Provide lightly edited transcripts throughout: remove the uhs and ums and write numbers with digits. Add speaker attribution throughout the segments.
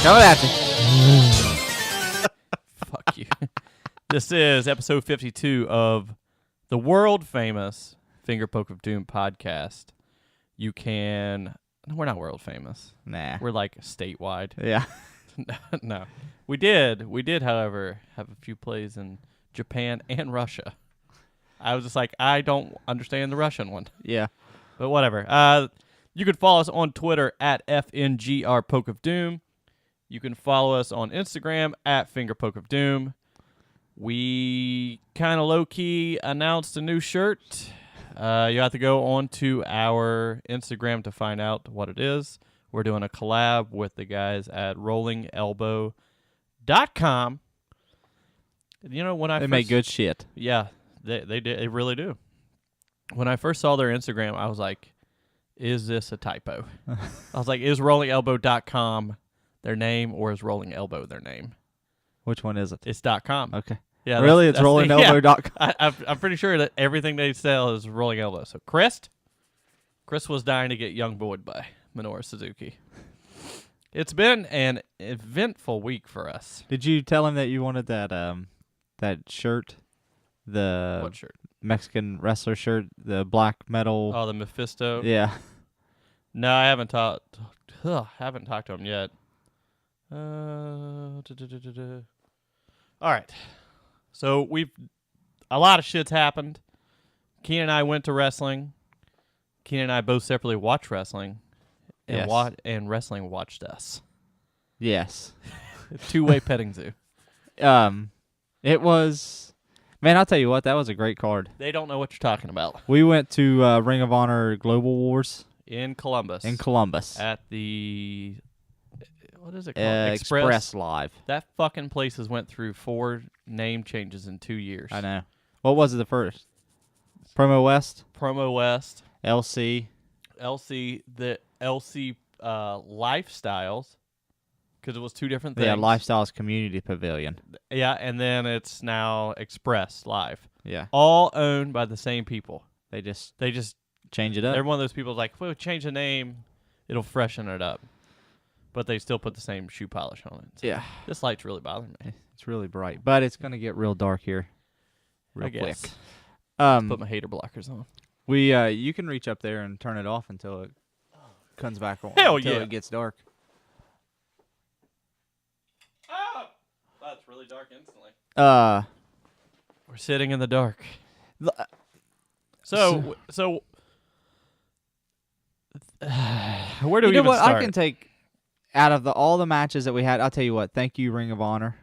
Speaker 1: Coming at you.
Speaker 2: Fuck you. This is episode 52 of the world famous Finger Poke of Doom podcast. You can... We're not world famous.
Speaker 1: Nah.
Speaker 2: We're like statewide.
Speaker 1: Yeah.
Speaker 2: No. We did, however, have a few plays in Japan and Russia. I was just like, I don't understand the Russian one.
Speaker 1: Yeah.
Speaker 2: But whatever. You can follow us on Twitter at FNGR Poke of Doom. You can follow us on Instagram at Finger Poke of Doom. We kind of low-key announced a new shirt. You have to go on to our Instagram to find out what it is. We're doing a collab with the guys at rollingelbow.com. You know, when
Speaker 1: They make good shit.
Speaker 2: Yeah, they do. They really do. When I first saw their Instagram, I was like, is this a typo? I was like, is rollingelbow.com their name, or is Rolling Elbow their name?
Speaker 1: Which one is it?
Speaker 2: It's .com.
Speaker 1: Okay.
Speaker 2: Yeah,
Speaker 1: really? It's rollingelbow.com?
Speaker 2: Yeah. I'm pretty sure that everything they sell is Rolling Elbow. So Chris was dying to get Young Boyed by Minoru Suzuki. It's been an eventful week for us.
Speaker 1: Did you tell him that you wanted that shirt?
Speaker 2: What shirt?
Speaker 1: Mexican wrestler shirt, the black metal.
Speaker 2: Oh, the Mephisto?
Speaker 1: Yeah.
Speaker 2: No, I haven't talked to him yet. All right. So a lot of shit's happened. Keenan and I went to wrestling. Keenan and I both separately watched wrestling. And
Speaker 1: Yes.
Speaker 2: and wrestling watched us.
Speaker 1: Yes.
Speaker 2: Two-way petting zoo.
Speaker 1: It was... Man, I'll tell you what, that was a great card.
Speaker 2: They don't know what you're talking about.
Speaker 1: We went to Ring of Honor Global Wars.
Speaker 2: In Columbus.
Speaker 1: At
Speaker 2: the... What is it called?
Speaker 1: Express Live.
Speaker 2: That fucking place has went through 4 name changes in 2 years.
Speaker 1: I know. What was it the first? Promo West?
Speaker 2: Promo West.
Speaker 1: LC.
Speaker 2: The LC Lifestyles, because it was 2 different things.
Speaker 1: Yeah, Lifestyles Community Pavilion.
Speaker 2: Yeah, and then it's now Express Live.
Speaker 1: Yeah.
Speaker 2: All owned by the same people.
Speaker 1: They just
Speaker 2: change
Speaker 1: it up.
Speaker 2: They're one of those people like, well, change the name, it'll freshen it up. But they still put the same shoe polish on it. So
Speaker 1: yeah.
Speaker 2: This light's really bothering me.
Speaker 1: It's really bright. But it's going to get real dark here real quick.
Speaker 2: Put my hater blockers on.
Speaker 1: You can reach up there and turn it off until it comes back on.
Speaker 2: Hell
Speaker 1: until
Speaker 2: yeah.
Speaker 1: it gets dark.
Speaker 2: Oh, it's really dark instantly. We're sitting in the dark. So where do we even start?
Speaker 1: I can take out of all the matches that we had. I'll tell you what. Thank you, Ring of Honor,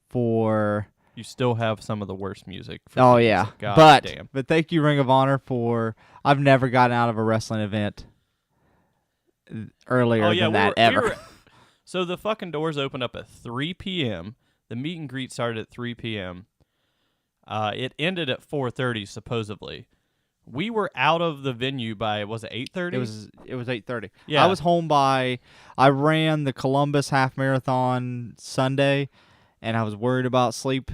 Speaker 1: for.
Speaker 2: You still have some of the worst music.
Speaker 1: Oh yeah,
Speaker 2: God damn.
Speaker 1: But thank you, Ring of Honor, for. I've never gotten out of a wrestling event earlier than that ever.
Speaker 2: So the fucking doors opened up at 3 p.m. The meet and greet started at 3 p.m. It ended at 4:30 supposedly. We were out of the venue by, was it 8:30?
Speaker 1: It was 8:30.
Speaker 2: Yeah.
Speaker 1: I was home I ran the Columbus half marathon Sunday, and I was worried about sleep,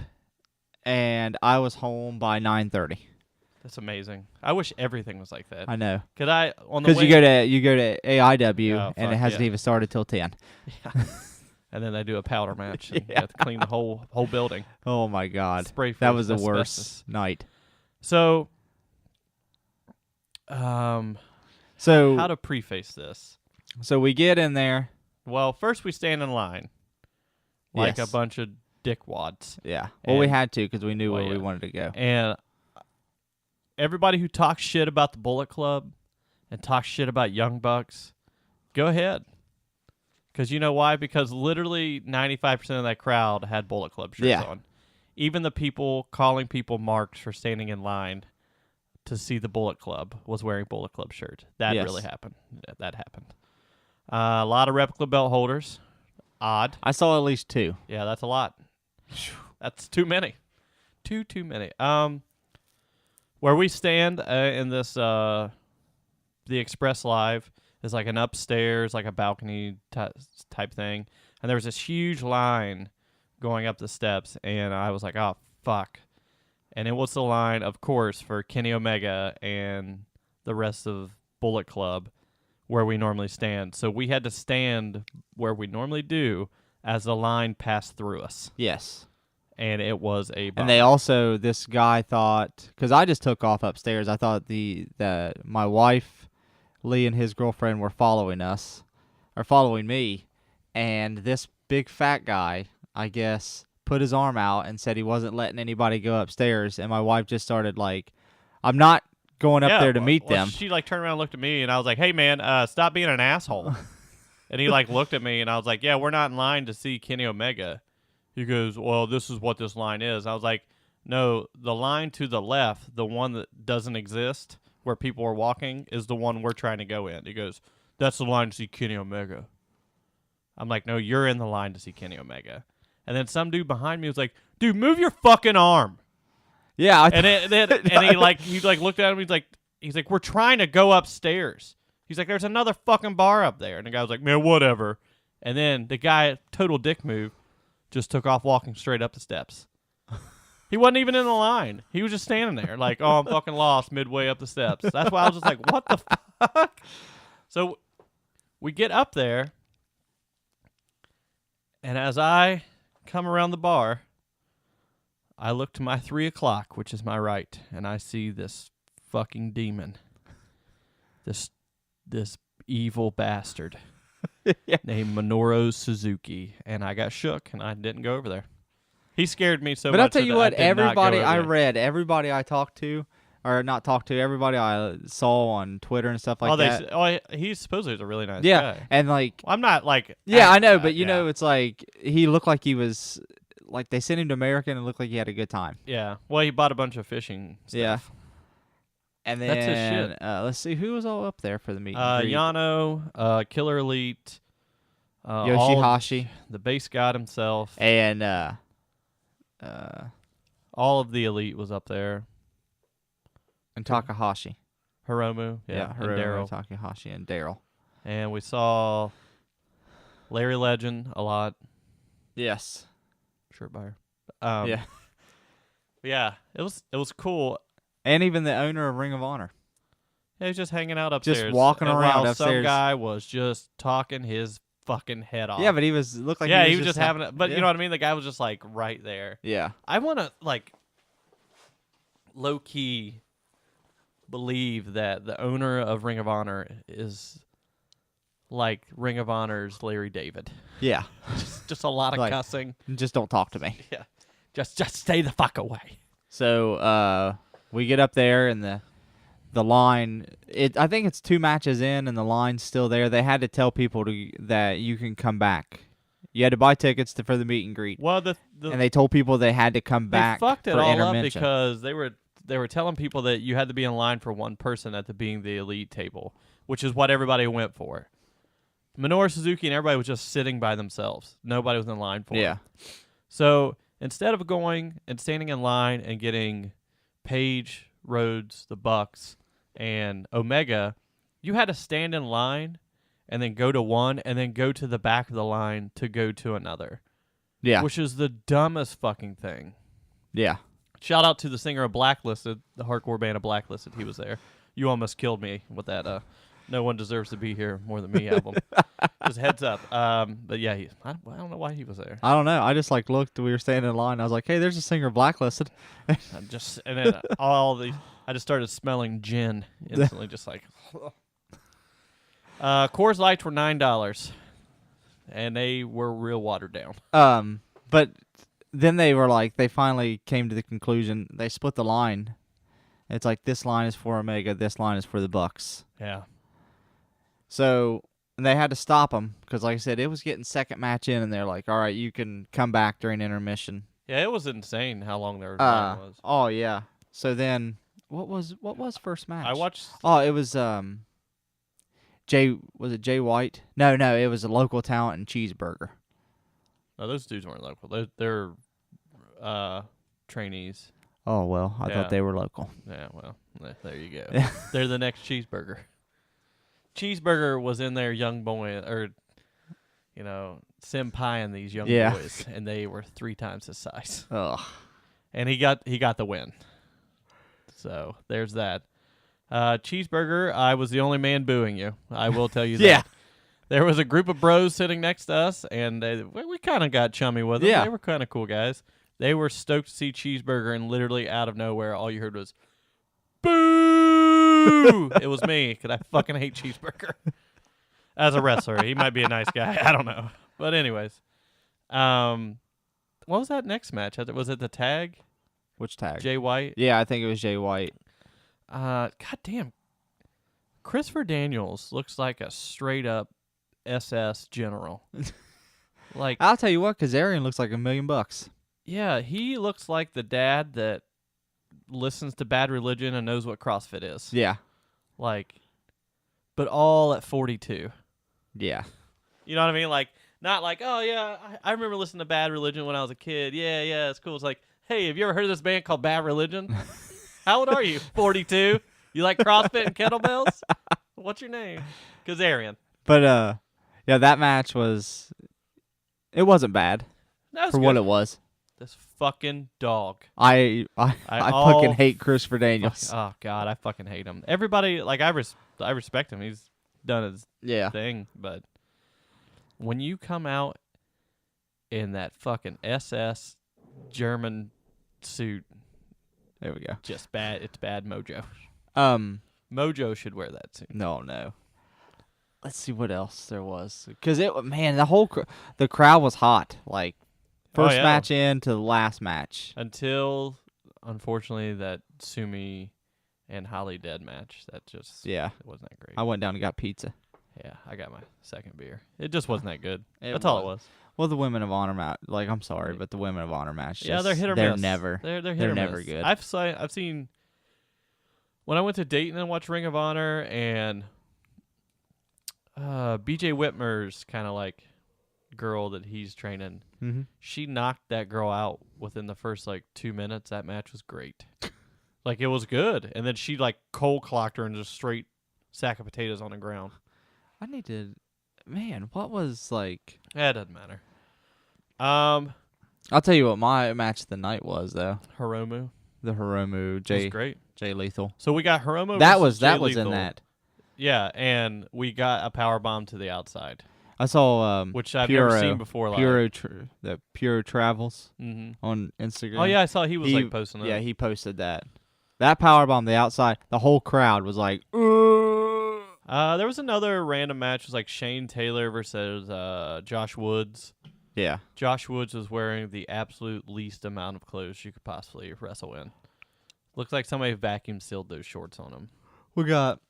Speaker 1: and I was home by 9:30.
Speaker 2: That's amazing. I wish everything was like that.
Speaker 1: I know.
Speaker 2: Because
Speaker 1: you go to AIW, and it hasn't even started till 10.
Speaker 2: Yeah. And then they do a powder match, and you have to clean the whole building.
Speaker 1: Oh my God,
Speaker 2: that
Speaker 1: was the worst night.
Speaker 2: So how to preface this?
Speaker 1: So we get in there.
Speaker 2: Well, first we stand in line, like a bunch of dickwads.
Speaker 1: Yeah. Well, we had to because we knew where we wanted to go.
Speaker 2: And everybody who talks shit about the Bullet Club and talks shit about Young Bucks, go ahead. Because you know why? Because literally 95% of that crowd had Bullet Club shirts on. Even the people calling people marks for standing in line to see the Bullet Club was wearing Bullet Club shirt. That really happened. That happened. A lot of replica belt holders. Odd.
Speaker 1: I saw at least 2.
Speaker 2: Yeah, that's a lot. That's too many. Too many. Where we stand in this the Express Live is like an upstairs, like a balcony type thing, and there was this huge line going up the steps, and I was like, oh fuck. And it was the line, of course, for Kenny Omega and the rest of Bullet Club, where we normally stand. So we had to stand where we normally do as the line passed through us.
Speaker 1: Yes.
Speaker 2: And it was a bummer.
Speaker 1: And they also, this guy thought, because I just took off upstairs, I thought my wife, Lee, and his girlfriend were following us, or following me, and this big fat guy, I guess, put his arm out and said he wasn't letting anybody go upstairs, and my wife just started like, I'm not going up there to meet them.
Speaker 2: She like turned around and looked at me, and I was like, hey, man, stop being an asshole. And he like looked at me, and I was like, yeah, we're not in line to see Kenny Omega. He goes, well, this is what this line is. I was like, no, the line to the left, the one that doesn't exist where people are walking, is the one we're trying to go in. He goes, that's the line to see Kenny Omega. I'm like, no, you're in the line to see Kenny Omega. And then some dude behind me was like, dude, move your fucking arm.
Speaker 1: Yeah.
Speaker 2: And he looked at him. He's like, we're trying to go upstairs. He's like, there's another fucking bar up there. And the guy was like, man, whatever. And then the guy, total dick move, just took off walking straight up the steps. He wasn't even in the line. He was just standing there like, oh, I'm fucking lost midway up the steps. That's why I was just like, what the fuck? So we get up there, and as I come around the bar, I look to my 3 o'clock, which is my right, and I see this fucking demon. This evil bastard.
Speaker 1: Yeah.
Speaker 2: Named Minoru Suzuki, and I got shook, and I didn't go over there. He scared me so much.
Speaker 1: But I'll tell you what,
Speaker 2: everybody
Speaker 1: everybody I talked to, or not talked to, everybody I saw on Twitter and stuff like that.
Speaker 2: He supposedly was a really nice
Speaker 1: yeah,
Speaker 2: guy.
Speaker 1: and like,
Speaker 2: I'm not like.
Speaker 1: Yeah, I know, but you know, it's like he looked like he was like they sent him to America and it looked like he had a good time.
Speaker 2: Yeah, well, he bought a bunch of fishing stuff.
Speaker 1: Yeah. And then
Speaker 2: that's his shit.
Speaker 1: Let's see who was all up there for the meet.
Speaker 2: Yano, Killer Elite,
Speaker 1: Yoshihashi,
Speaker 2: the base god himself,
Speaker 1: and
Speaker 2: all of the Elite was up there,
Speaker 1: and Takahashi.
Speaker 2: Hiromu,
Speaker 1: yeah,
Speaker 2: and Daryl,
Speaker 1: Takahashi, and Daryl.
Speaker 2: And we saw Larry Legend a lot.
Speaker 1: Yes,
Speaker 2: shirt buyer.
Speaker 1: Yeah,
Speaker 2: it was cool.
Speaker 1: And even the owner of Ring of Honor.
Speaker 2: Yeah, he's just hanging out upstairs.
Speaker 1: Just walking around upstairs.
Speaker 2: Some guy was just talking his fucking head off.
Speaker 1: Yeah, but he looked like
Speaker 2: he was just having it. But you know what I mean? The guy was just like right there.
Speaker 1: Yeah.
Speaker 2: I want to like low-key believe that the owner of Ring of Honor is like Ring of Honor's Larry David.
Speaker 1: Yeah.
Speaker 2: just a lot of cussing.
Speaker 1: Just don't talk to me.
Speaker 2: Yeah. Just stay the fuck away.
Speaker 1: So, we get up there and the line. I think it's 2 matches in and the line's still there. They had to tell people that you can come back. You had to buy tickets for the meet and greet.
Speaker 2: Well,
Speaker 1: and they told people they had to come back.
Speaker 2: They fucked it
Speaker 1: for
Speaker 2: all up
Speaker 1: intermission.
Speaker 2: because they were telling people that you had to be in line for one person at being the elite table, which is what everybody went for. Minoru Suzuki and everybody was just sitting by themselves. Nobody was in line for
Speaker 1: Yeah.
Speaker 2: it. So instead of going and standing in line and getting Page, Rhodes, the Bucks, and Omega, you had to stand in line and then go to one and then go to the back of the line to go to another.
Speaker 1: Yeah.
Speaker 2: Which is the dumbest fucking thing.
Speaker 1: Yeah.
Speaker 2: Shout out to the singer of Blacklisted, the hardcore band of Blacklisted. He was there. You almost killed me with that. No one deserves to be here more than me album. Just heads up. But yeah, I don't know why he was there.
Speaker 1: I don't know. I just looked. We were standing in line. I was like, "Hey, there's a singer of Blacklisted."
Speaker 2: And then I just started smelling gin instantly, just like. Coors Lights were $9, and they were real watered down.
Speaker 1: But then they finally came to the conclusion. They split the line. It's like this line is for Omega, this line is for the Bucks.
Speaker 2: Yeah.
Speaker 1: So they had to stop them because, like I said, it was getting second match in, and they're like, "All right, you can come back during intermission."
Speaker 2: Yeah, it was insane how long their line was.
Speaker 1: Oh yeah. So then, what was first match?
Speaker 2: I watched.
Speaker 1: Oh, it was Jay. Was it Jay White? No, it was a local talent and Cheeseburger.
Speaker 2: No, those dudes weren't local. They're trainees.
Speaker 1: Oh well, I thought they were local.
Speaker 2: Yeah, well, there you go. They're the next Cheeseburger. Cheeseburger was in there, young boy, or senpai and these young boys, and they were 3 times his size.
Speaker 1: Ugh.
Speaker 2: And he got the win. So there's that. Cheeseburger, I was the only man booing you. I will tell you that.
Speaker 1: Yeah.
Speaker 2: There was a group of bros sitting next to us, and we kind of got chummy with them.
Speaker 1: Yeah.
Speaker 2: They were kind of cool guys. They were stoked to see Cheeseburger, and literally out of nowhere, all you heard was, boo! It was me, because I fucking hate Cheeseburger. As a wrestler, he might be a nice guy. I don't know. But anyways, what was that next match? Was it the tag?
Speaker 1: Which tag?
Speaker 2: Jay White?
Speaker 1: Yeah, I think it was Jay White.
Speaker 2: God damn. Christopher Daniels looks like a straight-up SS general. Like,
Speaker 1: I'll tell you what, Kazarian looks like $1 million.
Speaker 2: yeah, he looks like the dad that listens to Bad Religion and knows what CrossFit is.
Speaker 1: Yeah.
Speaker 2: Like, but all at 42.
Speaker 1: Yeah.
Speaker 2: You know what I mean? Like, not like, oh, yeah, I remember listening to Bad Religion when I was a kid. Yeah, it's cool. It's like, hey, have you ever heard of this band called Bad Religion? How old are you? 42? You like CrossFit and kettlebells? What's your name? Kazarian.
Speaker 1: But, yeah, that match it wasn't bad for what it was.
Speaker 2: This fucking dog.
Speaker 1: I fucking hate Christopher Daniels.
Speaker 2: Oh, God, I fucking hate him. Everybody, like, I respect him. He's done his thing. But when you come out in that fucking SS German suit,
Speaker 1: There we go.
Speaker 2: just bad. It's bad mojo. Mojo should wear that suit.
Speaker 1: No. Let's see what else there was. Because the crowd was hot. Like, first match in to the last match.
Speaker 2: Until, unfortunately, that Sumi and Holly Dead match. That just it wasn't that great.
Speaker 1: I went down and got pizza.
Speaker 2: Yeah, I got my second beer. It just wasn't that good.
Speaker 1: That's
Speaker 2: all it was.
Speaker 1: Well, the Women of Honor match, like, I'm sorry, but the Women of Honor match,
Speaker 2: they're hit or
Speaker 1: they're
Speaker 2: miss.
Speaker 1: never,
Speaker 2: They're hit
Speaker 1: they're
Speaker 2: or
Speaker 1: never
Speaker 2: miss.
Speaker 1: good.
Speaker 2: I've seen when I went to Dayton and watched Ring of Honor, and BJ Whitmer's kind of like girl that he's training.
Speaker 1: Mm-hmm.
Speaker 2: She knocked that girl out within the first like 2 minutes. That match was great. Like, it was good, and then she like cold clocked her and just straight sack of potatoes on the ground.
Speaker 1: I need to, man. What was like?
Speaker 2: That doesn't matter.
Speaker 1: I'll tell you what my match of the night was though.
Speaker 2: Hiromu.
Speaker 1: The Hiromu
Speaker 2: Was
Speaker 1: Jay
Speaker 2: great.
Speaker 1: Lethal.
Speaker 2: So we got Hiromu.
Speaker 1: That
Speaker 2: versus
Speaker 1: was
Speaker 2: Jay Lethal.
Speaker 1: in that.
Speaker 2: Yeah, and we got a power bomb to the outside,
Speaker 1: I saw
Speaker 2: which I've never seen before.
Speaker 1: The Puro Travels
Speaker 2: Mm-hmm.
Speaker 1: on Instagram.
Speaker 2: Oh yeah, I saw he was like posting it.
Speaker 1: Yeah, he posted that. That power bomb the outside. The whole crowd was like,
Speaker 2: There was another random match. It was like Shane Taylor versus Josh Woods.
Speaker 1: yeah.
Speaker 2: Josh Woods was wearing the absolute least amount of clothes you could possibly wrestle in. Looks like somebody vacuum sealed those shorts on him.
Speaker 1: We got.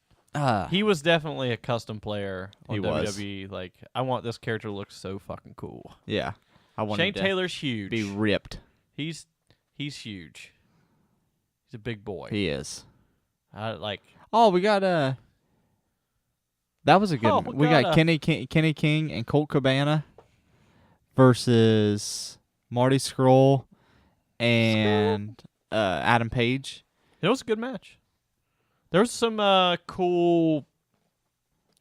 Speaker 2: He was definitely a custom player on
Speaker 1: He was.
Speaker 2: WWE. Like, I want this character to look so fucking cool.
Speaker 1: Yeah, I want
Speaker 2: Shane
Speaker 1: him to
Speaker 2: Taylor's huge.
Speaker 1: be ripped.
Speaker 2: He's huge. He's a big boy.
Speaker 1: He is.
Speaker 2: Like.
Speaker 1: Oh, we got That was a good
Speaker 2: Oh,
Speaker 1: one. We got Kenny King and Colt Cabana versus Marty Scurll and Adam Page.
Speaker 2: It was a good match. There was some cool,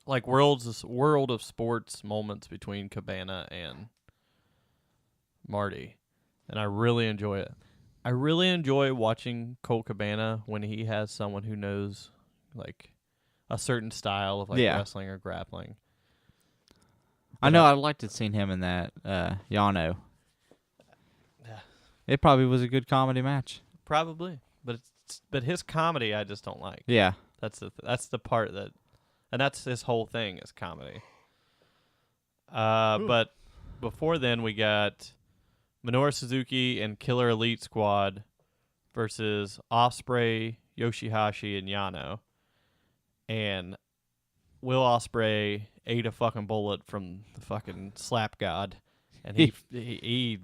Speaker 2: like, world of sports moments between Cabana and Marty, and I really enjoy it. I really enjoy watching Colt Cabana when he has someone who knows, like, a certain style of wrestling or grappling.
Speaker 1: I know. I'd like to have seen him in that Yano.
Speaker 2: Yeah.
Speaker 1: It probably was a good comedy match.
Speaker 2: Probably, but his comedy I just don't like.
Speaker 1: Yeah.
Speaker 2: That's the part that, and that's his whole thing is comedy. But before then we got Minoru Suzuki and Killer Elite Squad versus Ospreay, Yoshihashi, and Yano. And Will Ospreay ate a fucking bullet from the fucking slap god, and he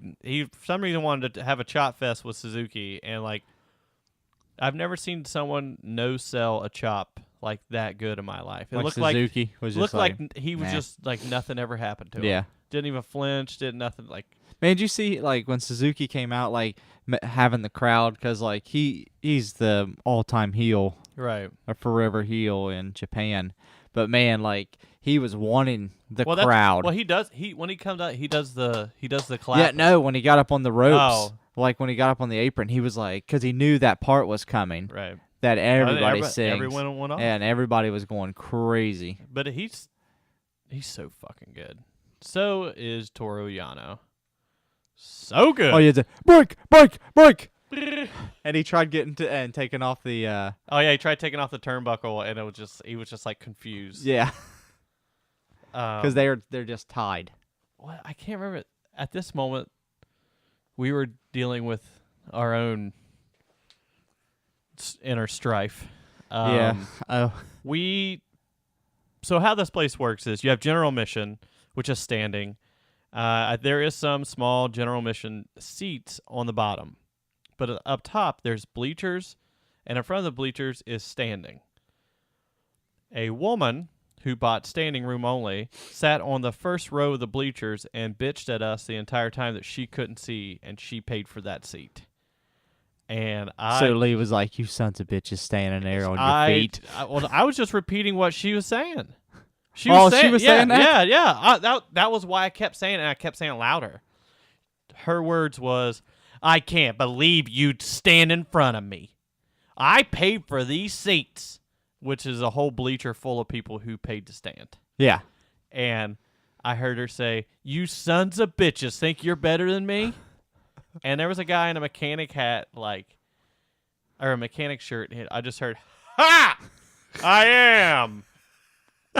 Speaker 2: for some reason wanted to have a chop fest with Suzuki, and like, I've never seen someone no sell a chop like that good in my life. It
Speaker 1: like
Speaker 2: looked
Speaker 1: Suzuki was just
Speaker 2: like he was
Speaker 1: nah.
Speaker 2: just like nothing ever happened to him.
Speaker 1: Yeah.
Speaker 2: Didn't even flinch. Did nothing. Like,
Speaker 1: man, did you see like when Suzuki came out, like having the crowd, because like he's the all-time heel,
Speaker 2: right?
Speaker 1: A forever heel in Japan. But man, like he was wanting the
Speaker 2: Well,
Speaker 1: crowd.
Speaker 2: Well, he does. When he comes out, he does the clap.
Speaker 1: Yeah, no, when he got up on the ropes,
Speaker 2: Oh.
Speaker 1: like when he got up on the apron, he was like, because he knew that part was coming.
Speaker 2: Right.
Speaker 1: that everybody sings.
Speaker 2: Everyone went off.
Speaker 1: And everybody was going crazy.
Speaker 2: But he's so fucking good. So is Toru Yano. So good.
Speaker 1: Oh, yeah, break. And he tried getting to and taking off the.
Speaker 2: Oh yeah, he tried taking off the turnbuckle, and he was just like confused.
Speaker 1: Yeah. Because they're just tied.
Speaker 2: What I can't remember at this moment. We were dealing with our own inner strife.
Speaker 1: Yeah. Oh.
Speaker 2: So how this place works is you have general admission, which is standing. There is some small general admission seats on the bottom, but up top there's bleachers, and in front of the bleachers is standing. A woman who bought standing room only sat on the first row of the bleachers and bitched at us the entire time that she couldn't see, and she paid for that seat. And
Speaker 1: So Lee was like, "You sons of bitches standing there on your feet."
Speaker 2: I was just repeating what she was saying. She
Speaker 1: was
Speaker 2: saying that?
Speaker 1: Yeah.
Speaker 2: That was why I kept saying it, and I kept saying it louder. Her words was, "I can't believe you'd stand in front of me. I paid for these seats," which is a whole bleacher full of people who paid to stand.
Speaker 1: Yeah.
Speaker 2: And I heard her say, "You sons of bitches think you're better than me?" And there was a guy in a mechanic hat, or a mechanic shirt. And I just heard, "Ha! I am."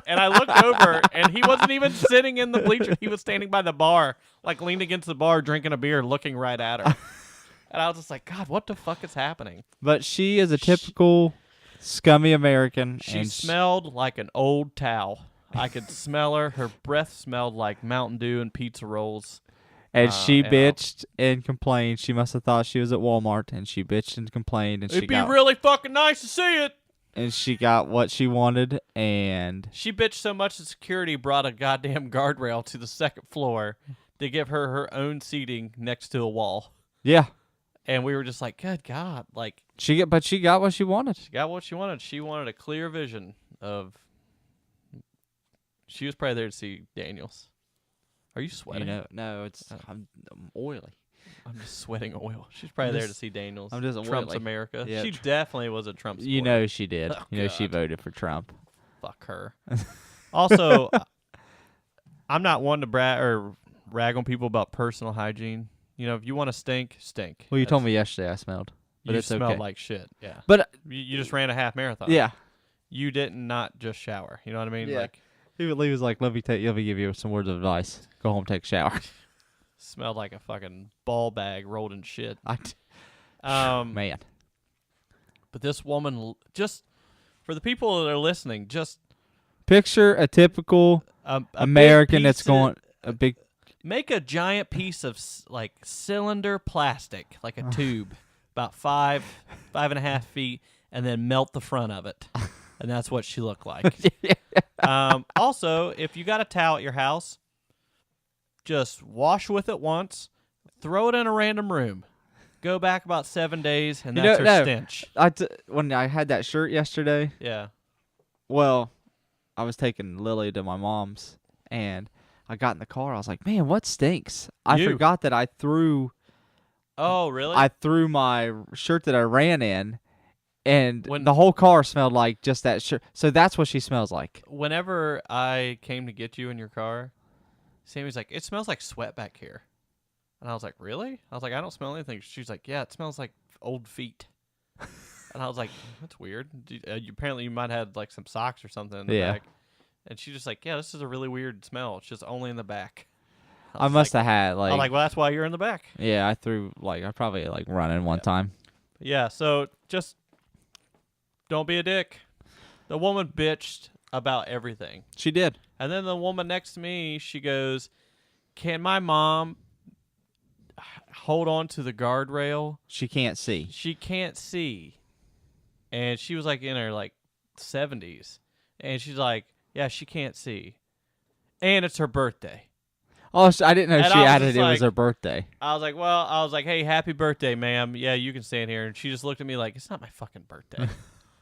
Speaker 2: And I looked over, and he wasn't even sitting in the bleacher. He was standing by the bar, leaned against the bar, drinking a beer, looking right at her. And I was just like, God, what the fuck is happening?
Speaker 1: But she is a typical scummy American.
Speaker 2: She smelled like an old towel. I could smell her. Her breath smelled like Mountain Dew and pizza rolls.
Speaker 1: And she bitched and complained. She must have thought she was at Walmart, and she bitched and complained. And
Speaker 2: It'd be really fucking nice to see it.
Speaker 1: And she got what she wanted, and
Speaker 2: she bitched so much that security brought a goddamn guardrail to the second floor to give her own seating next to a wall.
Speaker 1: Yeah.
Speaker 2: And we were just like, good God,
Speaker 1: she got what she wanted.
Speaker 2: She got what she wanted. She wanted a clear vision of. She was probably there to see Daniels. Are you sweating?
Speaker 1: No, I'm oily.
Speaker 2: I'm just sweating oil. She's probably there to see Daniels.
Speaker 1: I'm just
Speaker 2: Trump's
Speaker 1: oily.
Speaker 2: America.
Speaker 1: Yeah,
Speaker 2: She definitely was a Trump supporter.
Speaker 1: You know she did.
Speaker 2: Oh,
Speaker 1: she voted for Trump.
Speaker 2: Fuck her. Also, I'm not one to rag on people about personal hygiene. If you want to stink, stink.
Speaker 1: Well, you told me yesterday I smelled. But
Speaker 2: you
Speaker 1: it's
Speaker 2: smelled
Speaker 1: okay.
Speaker 2: like shit. Yeah.
Speaker 1: But
Speaker 2: you just ran a half marathon.
Speaker 1: Yeah.
Speaker 2: You didn't not just shower. You know what I mean?
Speaker 1: Yeah. Lee was like, let me give you some words of advice. Go home, take a shower.
Speaker 2: Smelled like a fucking ball bag rolled in shit.
Speaker 1: Man.
Speaker 2: But this woman, just for the people that are listening, just
Speaker 1: picture a typical American that's going a big.
Speaker 2: Make a giant piece of cylinder plastic, like a tube, about 5.5 feet, and then melt the front of it. And that's what she looked like. Also, if you got a towel at your house, just wash with it once, throw it in a random room, go back about 7 days, and that's her stench.
Speaker 1: When I had that shirt yesterday,
Speaker 2: yeah.
Speaker 1: Well, I was taking Lily to my mom's, and I got in the car. I was like, man, what stinks? I forgot that I threw.
Speaker 2: Oh, really?
Speaker 1: I threw my shirt that I ran in. And the whole car smelled like just that shirt. So that's what she smells like.
Speaker 2: Whenever I came to get you in your car, Sammy's like, it smells like sweat back here. And I was like, really? I was like, I don't smell anything. She's like, yeah, it smells like old feet. And I was like, that's weird. Apparently you might have had some socks or something in the back. And she's just like, yeah, this is a really weird smell. It's just only in the back.
Speaker 1: I must have had
Speaker 2: I'm like, well, that's why you're in the back.
Speaker 1: Yeah, I threw I probably running one time.
Speaker 2: Yeah, so just don't be a dick. The woman bitched about everything.
Speaker 1: She did.
Speaker 2: And then the woman next to me, she goes, can my mom hold on to the guardrail?
Speaker 1: She can't see.
Speaker 2: She can't see. And she was in her 70s. And she's like, yeah, she can't see. And it's her birthday.
Speaker 1: Oh, I didn't know she added it was her birthday.
Speaker 2: I was like, hey, happy birthday, ma'am. Yeah, you can stand here. And she just looked at me like, it's not my fucking birthday.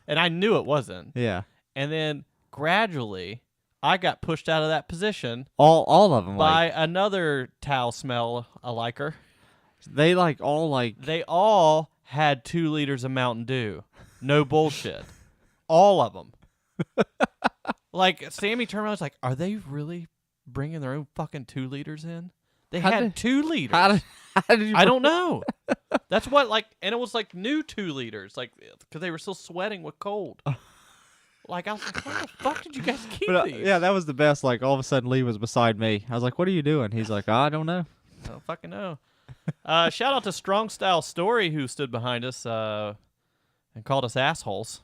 Speaker 2: And I knew it wasn't.
Speaker 1: Yeah.
Speaker 2: And then gradually, I got pushed out of that position.
Speaker 1: All of them.
Speaker 2: By another towel smell aliker.
Speaker 1: They all
Speaker 2: They all had 2 liters of Mountain Dew. No bullshit. All of them. Like, Sammy turned around and was like, are they really bringing their own fucking 2 liters in? They had 2 liters.
Speaker 1: How did you?
Speaker 2: I don't know. That's what, like, and it was like new 2 liters, like, because they were still sweating with cold. Like, I was like, where the fuck did you guys keep these?
Speaker 1: Yeah, that was the best. Like, all of a sudden, Lee was beside me. I was like, what are you doing? He's like, I don't know.
Speaker 2: I don't fucking know. Shout out to Strong Style Story, who stood behind us and called us assholes.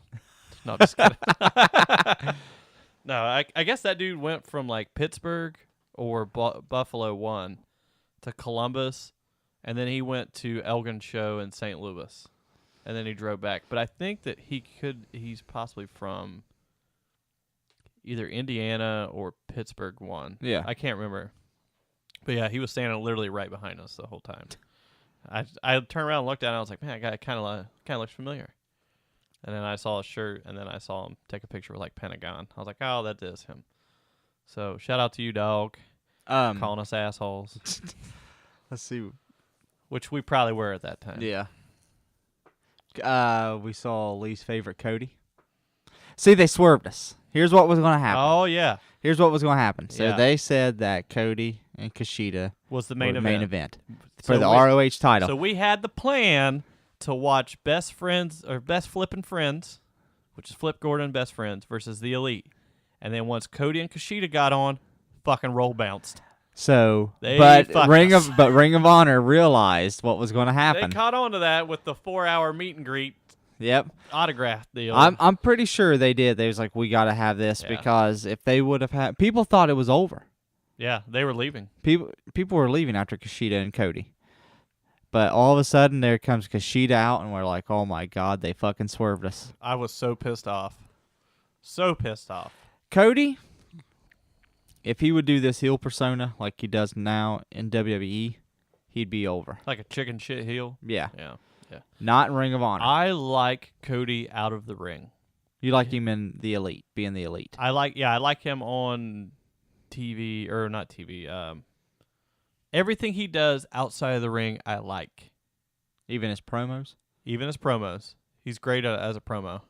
Speaker 2: No, just kidding. No, I guess that dude went from, like, Pittsburgh or Buffalo 1 to Columbus, and then he went to Elgin Show in St. Louis, and then he drove back. But I think that he's possibly from either Indiana or Pittsburgh 1.
Speaker 1: Yeah.
Speaker 2: I can't remember. But yeah, he was standing literally right behind us the whole time. I turned around and looked at him, and I was like, man, that guy kind of looks familiar. And then I saw his shirt, and then I saw him take a picture with, like, Pentagon. I was like, oh, that is him. So shout out to you, dog, calling us assholes.
Speaker 1: Let's see.
Speaker 2: Which we probably were at that time.
Speaker 1: Yeah. We saw Lee's favorite, Cody. See, they swerved us. Here's what was going to happen.
Speaker 2: Oh, yeah.
Speaker 1: Here's what was going to happen. So
Speaker 2: Yeah.
Speaker 1: they said that Cody and Kushida
Speaker 2: Was the
Speaker 1: were
Speaker 2: main
Speaker 1: the
Speaker 2: event.
Speaker 1: main event
Speaker 2: So
Speaker 1: for the
Speaker 2: we-
Speaker 1: ROH title.
Speaker 2: So we had the plan to watch Best Friends or Best Flippin' Friends, which is Flip Gordon and Best Friends, versus the Elite. And then once Cody and Kushida got on, fucking roll bounced. They
Speaker 1: but
Speaker 2: fucked
Speaker 1: Ring
Speaker 2: us.
Speaker 1: of Honor realized what was going to happen.
Speaker 2: They caught on to that with the 4-hour meet and greet
Speaker 1: Yep.
Speaker 2: autograph deal.
Speaker 1: I'm pretty sure they did. They was like, we got to have this
Speaker 2: Yeah.
Speaker 1: because if they would have had, people thought it was over.
Speaker 2: Yeah, they were leaving.
Speaker 1: People were leaving after Kushida and Cody. But all of a sudden, there comes Kushida out, and we're like, oh my God, they fucking swerved us.
Speaker 2: I was so pissed off. So pissed off.
Speaker 1: Cody, if he would do this heel persona like he does now in WWE, he'd be over.
Speaker 2: Like a chicken shit heel.
Speaker 1: Yeah.
Speaker 2: Yeah.
Speaker 1: Not in Ring of Honor.
Speaker 2: I like Cody out of the ring.
Speaker 1: You like him in the Elite, being the Elite.
Speaker 2: I like him on TV, or not TV. Everything he does outside of the ring, I like.
Speaker 1: Even his promos?
Speaker 2: Even his promos. He's great as a promo.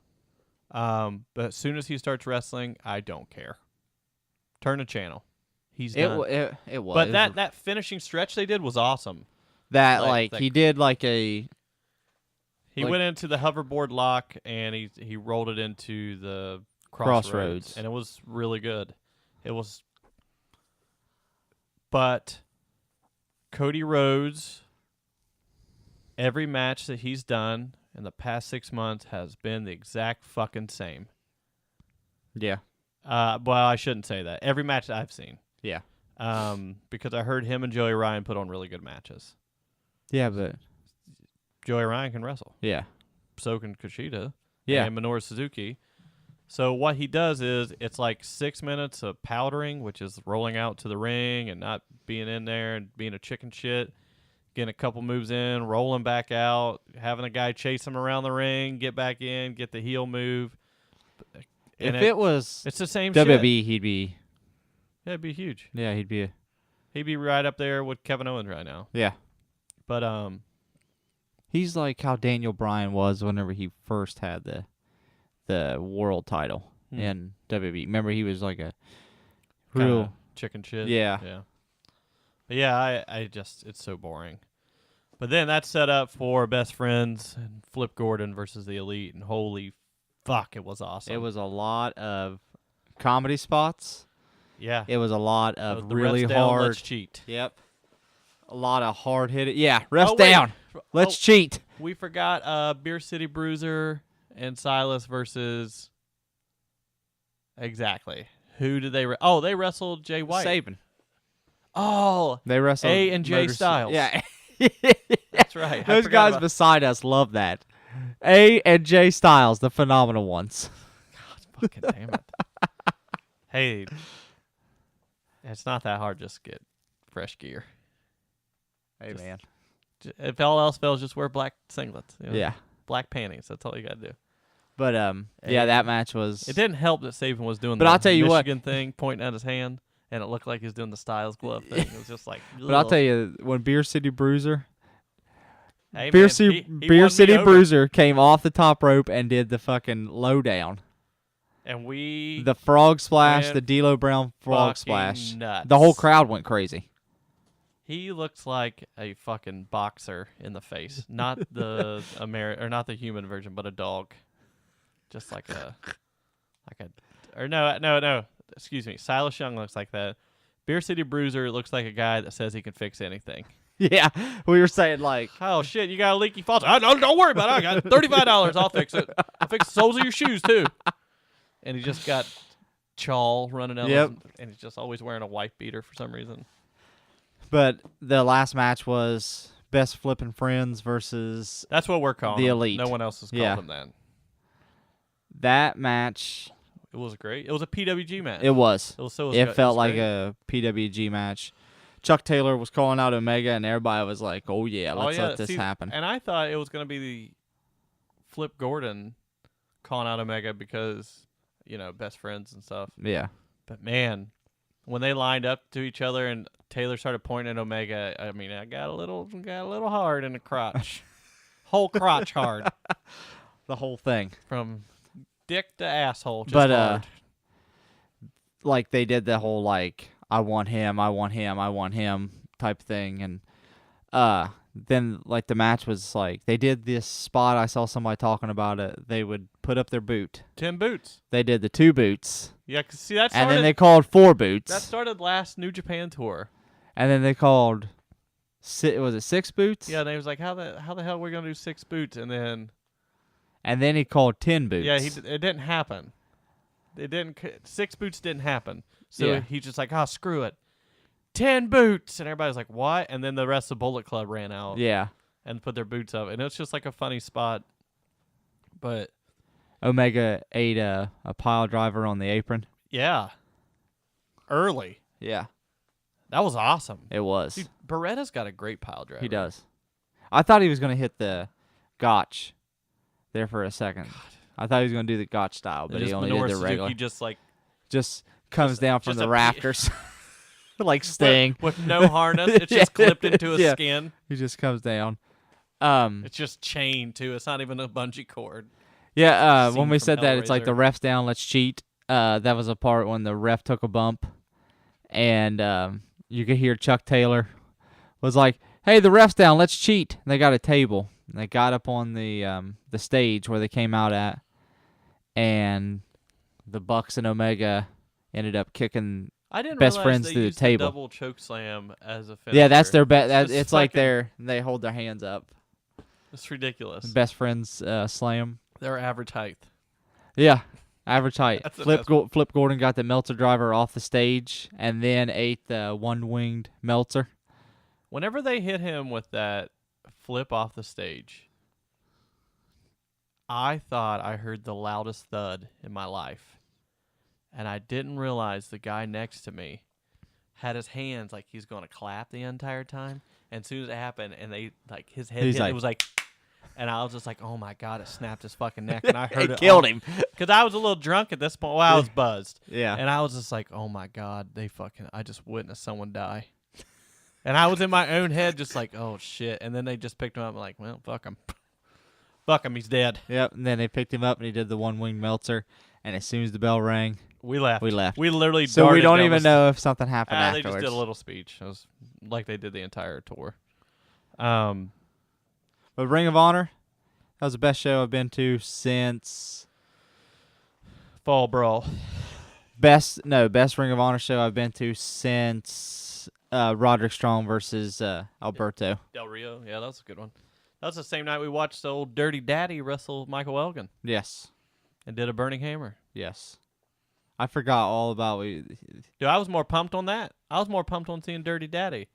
Speaker 2: But as soon as he starts wrestling, I don't care. Turn the channel. He's done.
Speaker 1: It was.
Speaker 2: But that finishing stretch they did was awesome.
Speaker 1: That he did like a...
Speaker 2: He went into the hoverboard lock, and he rolled it into the crossroads. And it was really good. It was... But Cody Rhodes, every match that he's done in the past 6 months has been the exact fucking same.
Speaker 1: Yeah.
Speaker 2: Well, I shouldn't say that. Every match I've seen.
Speaker 1: Yeah.
Speaker 2: Because I heard him and Joey Ryan put on really good matches.
Speaker 1: Yeah, but...
Speaker 2: Joey Ryan can wrestle.
Speaker 1: Yeah.
Speaker 2: So can Kushida.
Speaker 1: Yeah.
Speaker 2: And Minoru Suzuki. So what he does is it's like 6 minutes of powdering, which is rolling out to the ring and not being in there and being a chicken shit, getting a couple moves in, rolling back out, having a guy chase him around the ring, get back in, get the heel move. And
Speaker 1: If it was
Speaker 2: it's the same
Speaker 1: WWE,
Speaker 2: shit.
Speaker 1: he'd be...
Speaker 2: Yeah, it'd be huge.
Speaker 1: Yeah, he'd be...
Speaker 2: He'd be right up there with Kevin Owens right now.
Speaker 1: Yeah.
Speaker 2: But
Speaker 1: He's like how Daniel Bryan was whenever he first had the world title in WWE. Remember, he was like a real...
Speaker 2: kinda chicken shit.
Speaker 1: Yeah.
Speaker 2: Yeah. But yeah, I just, it's so boring. But then that's set up for Best Friends and Flip Gordon versus the Elite, and holy fuck, it was awesome.
Speaker 1: It was a lot of comedy spots.
Speaker 2: Yeah.
Speaker 1: It was a lot of
Speaker 2: The
Speaker 1: really
Speaker 2: refs down,
Speaker 1: hard...
Speaker 2: let's cheat.
Speaker 1: Yep. A lot of hard hitting. Yeah, refs
Speaker 2: Oh, wait.
Speaker 1: down. Let's cheat.
Speaker 2: We forgot Beer City Bruiser and Silas versus... Exactly. Who did they... they wrestled Jay White.
Speaker 1: Sabin.
Speaker 2: Oh,
Speaker 1: They wrestled
Speaker 2: A and J Styles.
Speaker 1: Yeah.
Speaker 2: that's right. I
Speaker 1: Those
Speaker 2: forgot
Speaker 1: guys
Speaker 2: about-
Speaker 1: beside us love that. A and J Styles, the phenomenal ones.
Speaker 2: Fucking damn it. Hey, it's not that hard. Just get fresh gear.
Speaker 1: Hey,
Speaker 2: Just-
Speaker 1: man.
Speaker 2: If all else fails, just wear black singlets. you know?
Speaker 1: Yeah.
Speaker 2: Black panties. That's all you got to do.
Speaker 1: But, yeah, that match was...
Speaker 2: It didn't help that Saban was doing
Speaker 1: But
Speaker 2: the
Speaker 1: I'll tell you what-
Speaker 2: Michigan thing, pointing at his hand, and it looked like he was doing the Styles glove thing. It was just like...
Speaker 1: But I'll tell you, when Beer City Bruiser,
Speaker 2: Hey,
Speaker 1: Beer
Speaker 2: man,
Speaker 1: City,
Speaker 2: he
Speaker 1: Beer
Speaker 2: won me
Speaker 1: City
Speaker 2: over.
Speaker 1: Bruiser came off the top rope and did the fucking lowdown.
Speaker 2: And we
Speaker 1: The frog splash,
Speaker 2: went
Speaker 1: the D'Lo Brown frog
Speaker 2: fucking
Speaker 1: splash.
Speaker 2: nuts.
Speaker 1: The whole crowd went crazy.
Speaker 2: He looks like a fucking boxer in the face, not the not the human version, but a dog. Just like a, or no. Excuse me. Silas Young looks like that. Beer City Bruiser looks like a guy that says he can fix anything.
Speaker 1: Yeah, we were saying like,
Speaker 2: Oh shit, you got a leaky faucet? Oh, no, don't worry about it. I got $35. I'll fix it. I'll fix the soles of your shoes too. And he just got chawl running out.
Speaker 1: Yep.
Speaker 2: And he's just always wearing a wife beater for some reason.
Speaker 1: but the last match was Best Flippin' Friends versus
Speaker 2: That's what we're calling
Speaker 1: the
Speaker 2: him.
Speaker 1: Elite.
Speaker 2: No one else has called
Speaker 1: Yeah.
Speaker 2: him that.
Speaker 1: That match.
Speaker 2: It was great. It was a PWG match.
Speaker 1: It was.
Speaker 2: It
Speaker 1: Felt
Speaker 2: was
Speaker 1: like
Speaker 2: great.
Speaker 1: a PWG match. Chuck Taylor was calling out Omega, and everybody was like, "Oh yeah, let's let this happen."
Speaker 2: And I thought it was going to be the Flip Gordon calling out Omega because, best friends and stuff.
Speaker 1: Yeah,
Speaker 2: But man, when they lined up to each other and Taylor started pointing at Omega, I mean, I got a little hard in the crotch. Whole crotch hard.
Speaker 1: the whole thing.
Speaker 2: From dick to asshole, just
Speaker 1: But
Speaker 2: hard.
Speaker 1: like they did the whole like, I want him type thing, and then like the match was like they did this spot. I saw somebody talking about it. They would put up their boot.
Speaker 2: 10 boots.
Speaker 1: They did the 2 boots,
Speaker 2: Yeah, 'cause see, that
Speaker 1: and
Speaker 2: started,
Speaker 1: then they called 4 boots,
Speaker 2: that started last New Japan tour.
Speaker 1: and then they called was it 6 boots?
Speaker 2: Yeah, and they was like, how the hell are we going to do 6 boots? And then,
Speaker 1: And then he called 10 boots.
Speaker 2: yeah, it didn't happen. 6 boots didn't happen. So
Speaker 1: Yeah.
Speaker 2: he's just like, screw it. 10 boots. And everybody's like, what? And then the rest of Bullet Club ran out
Speaker 1: Yeah.
Speaker 2: and put their boots up. And it's just like a funny spot. But,
Speaker 1: Omega ate a pile driver on the apron.
Speaker 2: yeah. Early.
Speaker 1: Yeah,
Speaker 2: That was awesome.
Speaker 1: it was.
Speaker 2: Dude, Beretta's got a great pile driver.
Speaker 1: He does. I thought he was going to hit the gotch there for a second. I thought he was going to do the gotch style, but
Speaker 2: And
Speaker 1: he
Speaker 2: just
Speaker 1: only
Speaker 2: Minoru
Speaker 1: did the regular.
Speaker 2: Suzuki just like
Speaker 1: Just comes
Speaker 2: just-
Speaker 1: down from
Speaker 2: just
Speaker 1: the
Speaker 2: a
Speaker 1: rafters like Sting.
Speaker 2: with no harness. It's
Speaker 1: Yeah.
Speaker 2: just clipped into his
Speaker 1: Yeah.
Speaker 2: skin.
Speaker 1: He just comes down.
Speaker 2: It's just chained too. It's not even a bungee cord.
Speaker 1: Yeah,
Speaker 2: Scene
Speaker 1: when we
Speaker 2: from
Speaker 1: said that, it's like
Speaker 2: Hellraiser.
Speaker 1: the ref's down, let's cheat. That was a part when the ref took a bump, and you could hear Chuck Taylor was like, "Hey, the ref's down, let's cheat." And they got a table. And they got up on the stage where they came out at, and the Bucks and Omega ended up kicking.
Speaker 2: I didn't
Speaker 1: Best
Speaker 2: realize
Speaker 1: friends
Speaker 2: they
Speaker 1: to the
Speaker 2: used
Speaker 1: table.
Speaker 2: double choke slam as a finisher.
Speaker 1: Yeah, that's their bet.
Speaker 2: It's
Speaker 1: It's
Speaker 2: just
Speaker 1: like
Speaker 2: fucking-
Speaker 1: they hold their hands up.
Speaker 2: It's ridiculous.
Speaker 1: Best friends slam.
Speaker 2: They're average height.
Speaker 1: Yeah, average height.
Speaker 2: That's the
Speaker 1: Flip
Speaker 2: best
Speaker 1: Flip Gordon got the Meltzer driver off the stage and then ate the one-winged Meltzer.
Speaker 2: Whenever they hit him with that flip off the stage, I thought I heard the loudest thud in my life. And I didn't realize the guy next to me had his hands like he's going to clap the entire time. And as soon as it happened and they like his head
Speaker 1: He's
Speaker 2: hit,
Speaker 1: like-
Speaker 2: it was like, and I was just like, oh my God, it snapped his fucking neck. And I heard it
Speaker 1: killed him.
Speaker 2: Because I was a little drunk at this point. Well, I was buzzed.
Speaker 1: Yeah.
Speaker 2: And I was just like, oh my God, I just witnessed someone die. And I was in my own head just like, oh shit. And then they just picked him up and like, well, fuck him. Fuck him, he's dead.
Speaker 1: Yep. And then they picked him up and he did the one-winged Meltzer. And as soon as the bell rang,
Speaker 2: We left.
Speaker 1: we left.
Speaker 2: We literally
Speaker 1: So we
Speaker 2: darted
Speaker 1: don't
Speaker 2: down
Speaker 1: even
Speaker 2: the
Speaker 1: know if something happened
Speaker 2: They
Speaker 1: afterwards.
Speaker 2: just did a little speech. It was like they did the entire tour.
Speaker 1: But Ring of Honor, that was the best show I've been to since
Speaker 2: Fall Brawl.
Speaker 1: best Ring of Honor show I've been to since Roderick Strong versus Alberto.
Speaker 2: Del Rio. Yeah, that was a good one. That was the same night we watched the old Dirty Daddy wrestle Michael Elgin
Speaker 1: Yes.
Speaker 2: and did a Burning Hammer.
Speaker 1: Yes. I forgot all about
Speaker 2: Dude, I was more pumped on that. I was more pumped on seeing Dirty Daddy.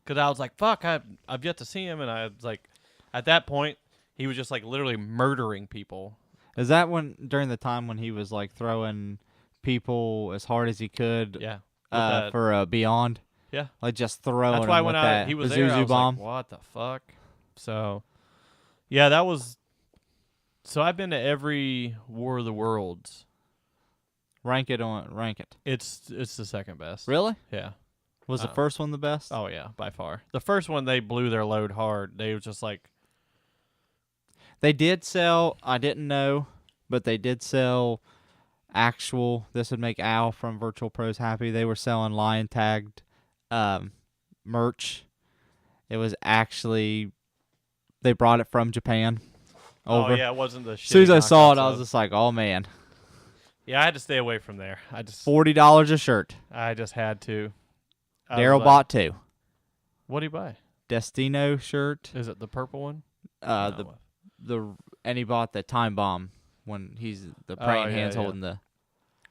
Speaker 2: Because I was like, fuck, I've yet to see him. And I was like, at that point, he was just like literally murdering people.
Speaker 1: Is that when during the time when he was like throwing people as hard as he could
Speaker 2: Yeah. With that-
Speaker 1: for Beyond?
Speaker 2: Yeah.
Speaker 1: Like just throwing
Speaker 2: That's why
Speaker 1: him
Speaker 2: when
Speaker 1: with that
Speaker 2: he was there, I
Speaker 1: Pazuzu
Speaker 2: was
Speaker 1: bomb.
Speaker 2: like, what the fuck? So, yeah, that was... So I've been to every War of the Worlds.
Speaker 1: Rank it.
Speaker 2: It's the second best.
Speaker 1: Really?
Speaker 2: Yeah.
Speaker 1: Was the first one the best?
Speaker 2: Oh, yeah, by far. The first one, they blew their load hard. They was just like,
Speaker 1: They did sell. I didn't know, but they did sell actual. This would make Al from Virtual Pros happy. They were selling lion tagged merch. It was actually they brought it from Japan over.
Speaker 2: Oh yeah, it wasn't the.
Speaker 1: As soon as I saw it, I
Speaker 2: knockoffs
Speaker 1: was just like, "Oh man,
Speaker 2: Yeah, I had to stay away from there.
Speaker 1: $40 a shirt."
Speaker 2: I just had to. I was
Speaker 1: Daryl
Speaker 2: like,
Speaker 1: bought 2.
Speaker 2: What do you buy?
Speaker 1: Destino shirt.
Speaker 2: Is it the purple one?
Speaker 1: No. And he bought the time bomb when he's the
Speaker 2: Oh,
Speaker 1: praying
Speaker 2: yeah,
Speaker 1: hands
Speaker 2: yeah.
Speaker 1: holding the.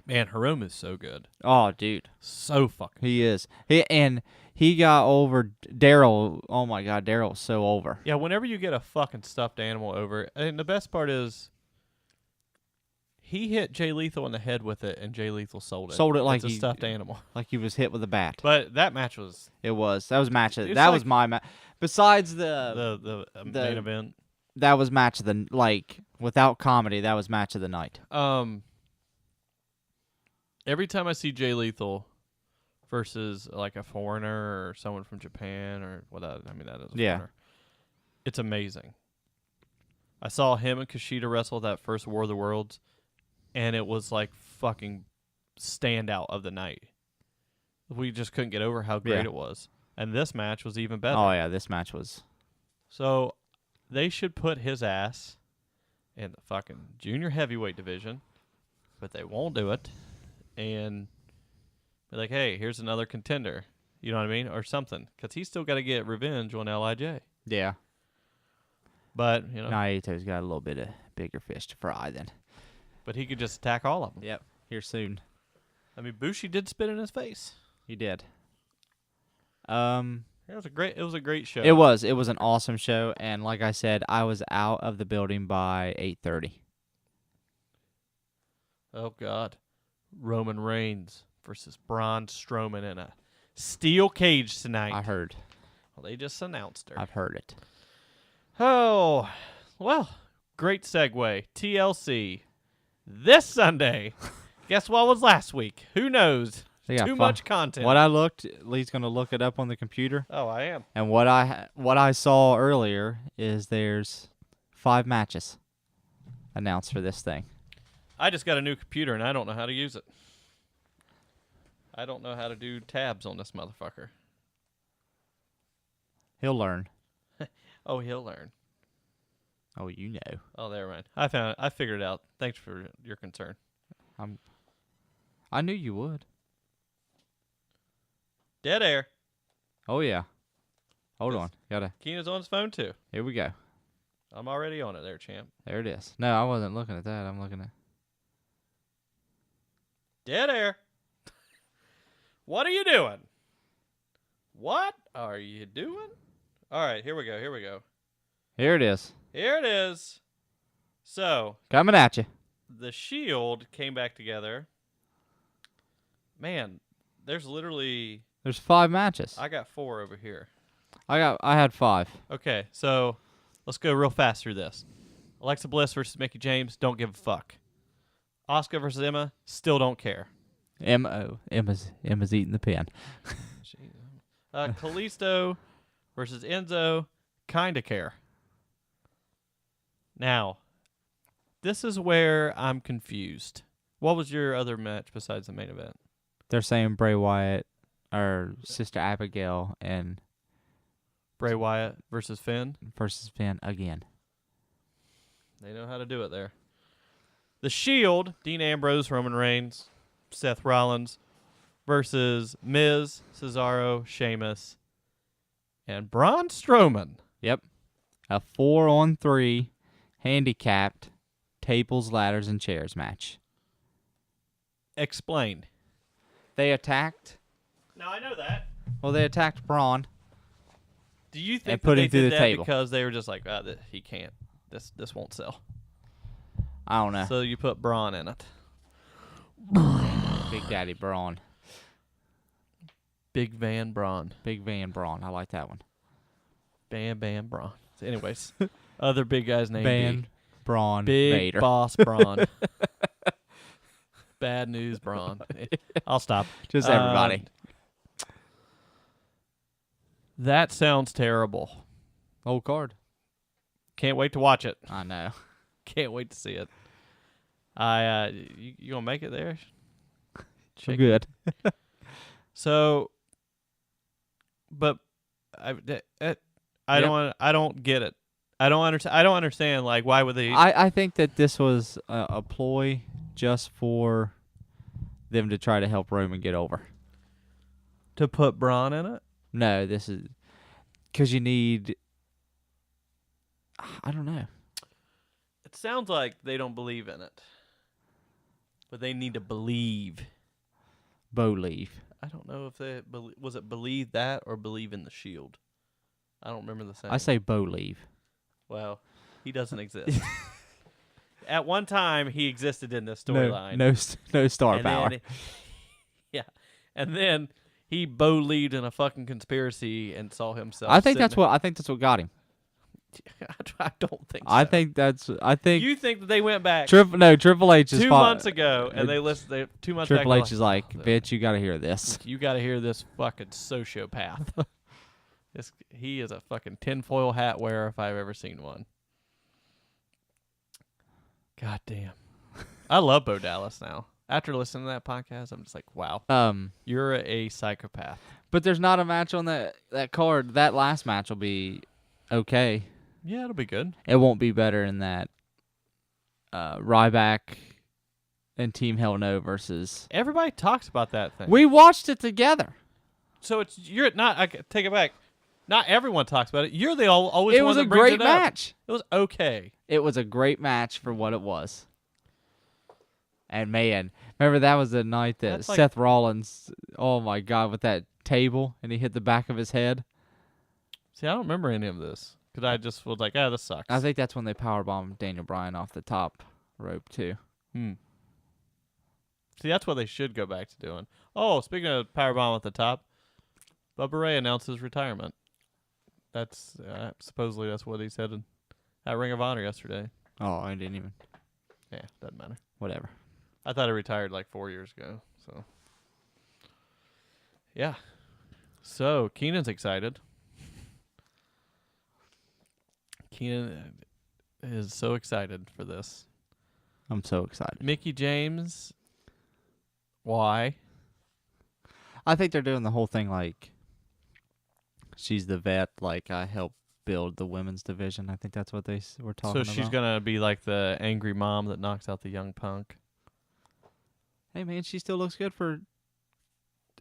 Speaker 2: Man, Hiromu is so good.
Speaker 1: Oh, dude,
Speaker 2: So fucking.
Speaker 1: he is. He got over Daryl. Oh my God, Daryl's so over.
Speaker 2: Yeah, whenever you get a fucking stuffed animal over, and the best part is, he hit Jay Lethal in the head with it, and Jay Lethal sold it.
Speaker 1: Sold it like
Speaker 2: it's a stuffed animal.
Speaker 1: Like he was hit with a bat.
Speaker 2: But that match was
Speaker 1: It was. That was match.
Speaker 2: It's
Speaker 1: That
Speaker 2: like-
Speaker 1: was my match. Besides the
Speaker 2: main event.
Speaker 1: that was match of the without comedy. That was match of the night.
Speaker 2: Every time I see Jay Lethal versus like a foreigner or someone from Japan or that is a
Speaker 1: Yeah.
Speaker 2: foreigner, it's amazing. I saw him and Kushida wrestle that first War of the Worlds, and it was like fucking standout of the night. We just couldn't get over how great
Speaker 1: Yeah.
Speaker 2: it was. And this match was even better.
Speaker 1: Oh yeah, this match was.
Speaker 2: So they should put his ass in the fucking junior heavyweight division, but they won't do it. And be like, hey, here's another contender. You know what I mean? Or something. Because he's still got to get revenge on LIJ.
Speaker 1: Yeah.
Speaker 2: But, you know.
Speaker 1: Naito's got a little bit of bigger fish to fry then.
Speaker 2: But he could just attack all of them.
Speaker 1: Yep. Here soon.
Speaker 2: I mean, Bushi did spit in his face.
Speaker 1: He did.
Speaker 2: It was a great show.
Speaker 1: It was an awesome show, and like I said, I was out of the building by 8:30.
Speaker 2: Oh, God. Roman Reigns versus Braun Strowman in a steel cage tonight.
Speaker 1: I heard.
Speaker 2: Well, they just announced her.
Speaker 1: I've heard it.
Speaker 2: Oh, well, great segue. TLC this Sunday. Guess what was last week? Who knows?
Speaker 1: They got
Speaker 2: Too
Speaker 1: fun.
Speaker 2: much content.
Speaker 1: What I looked, Lee's gonna look it up on the computer,
Speaker 2: Oh, I am.
Speaker 1: and what I saw earlier is there's 5 matches announced for this thing.
Speaker 2: I just got a new computer, and I don't know how to use it. I don't know how to do tabs on this motherfucker.
Speaker 1: He'll learn.
Speaker 2: Oh, he'll learn.
Speaker 1: Oh, you know.
Speaker 2: Oh, there, man. I figured it out. Thanks for your concern.
Speaker 1: I knew you would.
Speaker 2: Dead air.
Speaker 1: Oh yeah. Hold
Speaker 2: Yes.
Speaker 1: on. Gotta.
Speaker 2: Keena's on his phone, too.
Speaker 1: Here we go.
Speaker 2: I'm already on it there, champ.
Speaker 1: There it is. No, I wasn't looking at that. I'm looking at.
Speaker 2: Dead air. What are you doing? What are you doing? All right, here we go.
Speaker 1: Here it is.
Speaker 2: Here it is. So,
Speaker 1: Coming at you.
Speaker 2: the Shield came back together. Man, there's literally...
Speaker 1: There's 5 matches.
Speaker 2: I got 4 over here.
Speaker 1: I had 5.
Speaker 2: Okay, so let's go real fast through this. Alexa Bliss versus Mickie James, don't give a fuck. Asuka versus Emma, still don't care.
Speaker 1: Emma's eating the pen.
Speaker 2: Kalisto versus Enzo, kinda care. Now, this is where I'm confused. What was your other match besides the main event?
Speaker 1: They're saying Bray Wyatt or Sister Abigail and
Speaker 2: Bray Wyatt versus Finn.
Speaker 1: versus Finn again.
Speaker 2: They know how to do it there. The Shield, Dean Ambrose, Roman Reigns, Seth Rollins versus Miz, Cesaro, Sheamus, and Braun Strowman.
Speaker 1: Yep. A 4-on-3 handicapped tables, ladders, and chairs match.
Speaker 2: Explain.
Speaker 1: They attacked.
Speaker 2: No, I know that.
Speaker 1: Well, they attacked Braun.
Speaker 2: Do you
Speaker 1: And
Speaker 2: think
Speaker 1: put
Speaker 2: that
Speaker 1: him
Speaker 2: they
Speaker 1: through
Speaker 2: did
Speaker 1: the
Speaker 2: that
Speaker 1: table.
Speaker 2: because they were just like, he can't. This won't sell.
Speaker 1: I don't know.
Speaker 2: So you put Braun in it.
Speaker 1: Big Daddy Braun.
Speaker 2: Big Van Braun.
Speaker 1: Big Van Braun. I like that one.
Speaker 2: Bam Bam Braun. So anyways, other big guy's name.
Speaker 1: Van Braun
Speaker 2: Big
Speaker 1: Vader.
Speaker 2: Boss Braun. Bad news Braun. I'll stop.
Speaker 1: Just everybody.
Speaker 2: That sounds terrible.
Speaker 1: Old card.
Speaker 2: Can't wait to watch it.
Speaker 1: I know.
Speaker 2: Can't wait to see it. You gonna make it there?
Speaker 1: We're good.
Speaker 2: So, but I don't get it. I don't understand. Like, why would they?
Speaker 1: I think that this was a ploy just for them to try to help Roman get over.
Speaker 2: To put Braun in it?
Speaker 1: No, this is because you need. I don't know.
Speaker 2: It sounds like they don't believe in it, but they need to believe.
Speaker 1: Believe.
Speaker 2: I don't know if they was it believe that or believe in the Shield. I don't remember the saying.
Speaker 1: I say believe.
Speaker 2: Well, he doesn't exist. At one time, he existed in this storyline.
Speaker 1: No star power.
Speaker 2: Yeah, and then he believed in a fucking conspiracy and saw himself.
Speaker 1: I think that's what got him.
Speaker 2: I don't think so.
Speaker 1: I think
Speaker 2: You think that they went back
Speaker 1: Triple H is
Speaker 2: 2 months ago and they listened 2 months
Speaker 1: Triple
Speaker 2: back.
Speaker 1: H is like, bitch, you got to hear this.
Speaker 2: You got to hear this fucking sociopath. He is a fucking tinfoil hat wearer if I've ever seen one. God damn. I love Bo Dallas now. After listening to that podcast, I'm just like, wow. You're a psychopath.
Speaker 1: But there's not a match on that card. That last match will be okay.
Speaker 2: Yeah, it'll be good.
Speaker 1: It won't be better than that. Ryback and Team Hell No versus.
Speaker 2: Everybody talks about that thing.
Speaker 1: We watched it together.
Speaker 2: So you're not. I take it back. Not everyone talks about it. You're the always.
Speaker 1: It was a great match.
Speaker 2: It was okay.
Speaker 1: It was a great match for what it was. And man, remember that was the night that Seth Rollins. Oh my God, with that table and he hit the back of his head.
Speaker 2: See, I don't remember any of this. Because I just was like, this sucks.
Speaker 1: I think that's when they powerbombed Daniel Bryan off the top rope, too.
Speaker 2: See, that's what they should go back to doing. Oh, speaking of powerbomb at the top, Bubba Ray announced his retirement. That's supposedly that's what he said at Ring of Honor yesterday.
Speaker 1: Oh, I didn't even.
Speaker 2: Yeah, doesn't matter.
Speaker 1: Whatever.
Speaker 2: I thought he retired like 4 years ago. So, yeah. So, Keenan's excited. Keenan is so excited for this.
Speaker 1: I'm so excited.
Speaker 2: Mickie James, why?
Speaker 1: I think they're doing the whole thing like she's the vet, like I helped build the women's division. I think that's what they were talking about.
Speaker 2: So she's going to be like the angry mom that knocks out the young punk.
Speaker 1: Hey, man, she still looks good for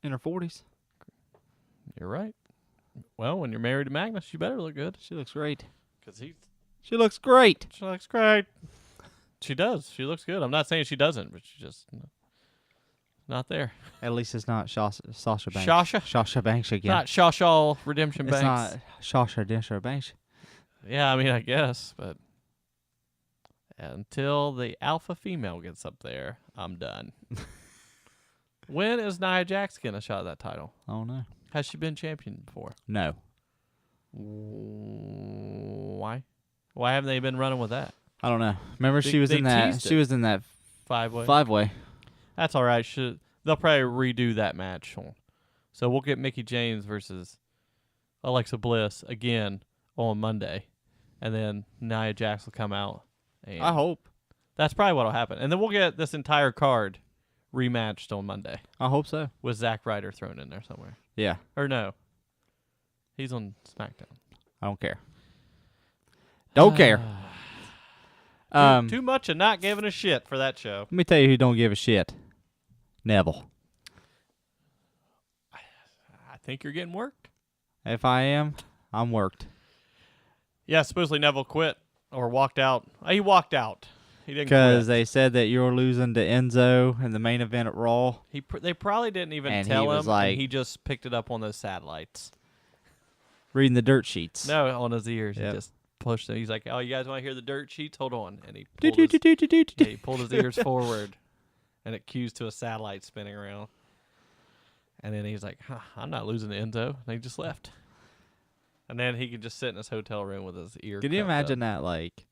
Speaker 1: in her 40s.
Speaker 2: You're right. Well, when you're married to Magnus, you better look good.
Speaker 1: She looks great.
Speaker 2: She
Speaker 1: looks great.
Speaker 2: She looks great. She does. She looks good. I'm not saying she doesn't, but she's just not there.
Speaker 1: At least it's not Sasha Banks.
Speaker 2: Sasha
Speaker 1: Banks again.
Speaker 2: Not Shawshaw Redemption
Speaker 1: it's
Speaker 2: Banks.
Speaker 1: It's not Sasha Redemption Banks.
Speaker 2: Yeah, I mean, I guess, but until the alpha female gets up there, I'm done. When is Nia Jax getting a shot at that title?
Speaker 1: I don't know.
Speaker 2: Has she been champion before?
Speaker 1: No.
Speaker 2: Why? Why haven't they been running with that?
Speaker 1: I don't know. Remember, she was in that. She was in that
Speaker 2: 5-way.
Speaker 1: 5-way.
Speaker 2: That's all right. They'll probably redo that match. So we'll get Mickie James versus Alexa Bliss again on Monday, and then Nia Jax will come out. And
Speaker 1: I hope.
Speaker 2: That's probably what'll happen, and then we'll get this entire card rematched on Monday.
Speaker 1: I hope so.
Speaker 2: With Zack Ryder thrown in there somewhere.
Speaker 1: Yeah.
Speaker 2: Or no. He's on SmackDown.
Speaker 1: I don't care. Don't care.
Speaker 2: Too much of not giving a shit for that show.
Speaker 1: Let me tell you who don't give a shit. Neville.
Speaker 2: I think you're getting worked.
Speaker 1: If I am, I'm worked.
Speaker 2: Yeah, supposedly Neville quit or walked out. He walked out. He didn't
Speaker 1: because they said that you're losing to Enzo in the main event at Raw.
Speaker 2: They probably didn't even
Speaker 1: and
Speaker 2: tell
Speaker 1: he
Speaker 2: him.
Speaker 1: Was like,
Speaker 2: and he just picked it up on those satellites.
Speaker 1: Reading the dirt sheets.
Speaker 2: No, on his ears. Yep. He just pushed it. He's like, "Oh, you guys want to hear the dirt sheets? Hold on." And he pulled his ears forward, and it cues to a satellite spinning around. And then he's like, I'm not losing to Enzo. And he just left. And then he could just sit in his hotel room with his ear.
Speaker 1: Can you imagine that? Like,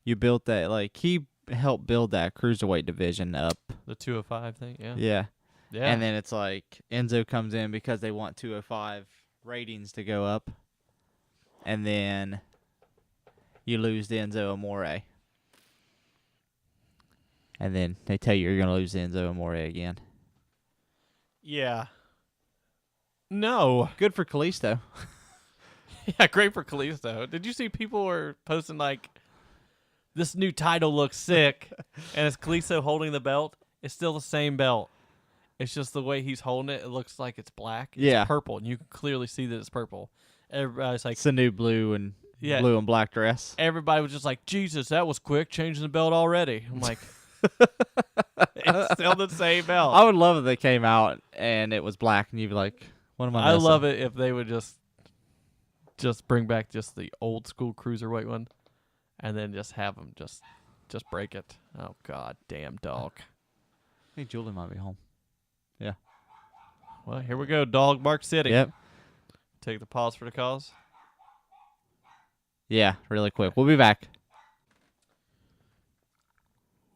Speaker 1: you built that. Like, he helped build that cruiserweight division up.
Speaker 2: The 205 thing, yeah.
Speaker 1: Yeah.
Speaker 2: Yeah.
Speaker 1: And then it's like Enzo comes in because they want 205 ratings to go up. And then you lose to Enzo Amore. And then they tell you you're going to lose to Enzo Amore again.
Speaker 2: Yeah. No.
Speaker 1: Good for Kalisto.
Speaker 2: Yeah, great for Kalisto. Did you see people were posting like, this new title looks sick, and it's Kalisto holding the belt? It's still the same belt. It's just the way he's holding it. It looks like it's black. It's purple, and you can clearly see that it's purple. Everybody's like,
Speaker 1: it's a new blue and black dress.
Speaker 2: Everybody was just like, Jesus, that was quick, changing the belt already. I'm like, it's still the same belt.
Speaker 1: I would love if they came out and it was black, and you'd be like, what am I missing?
Speaker 2: I love it if they would just bring back just the old school cruiserweight one, and then just have them just break it. Oh, God, damn dog.
Speaker 1: I think Julie might be home. Yeah.
Speaker 2: Well, here we go, Dog Bark City.
Speaker 1: Yep.
Speaker 2: Take the pause for the cause.
Speaker 1: Yeah, really quick. We'll be back.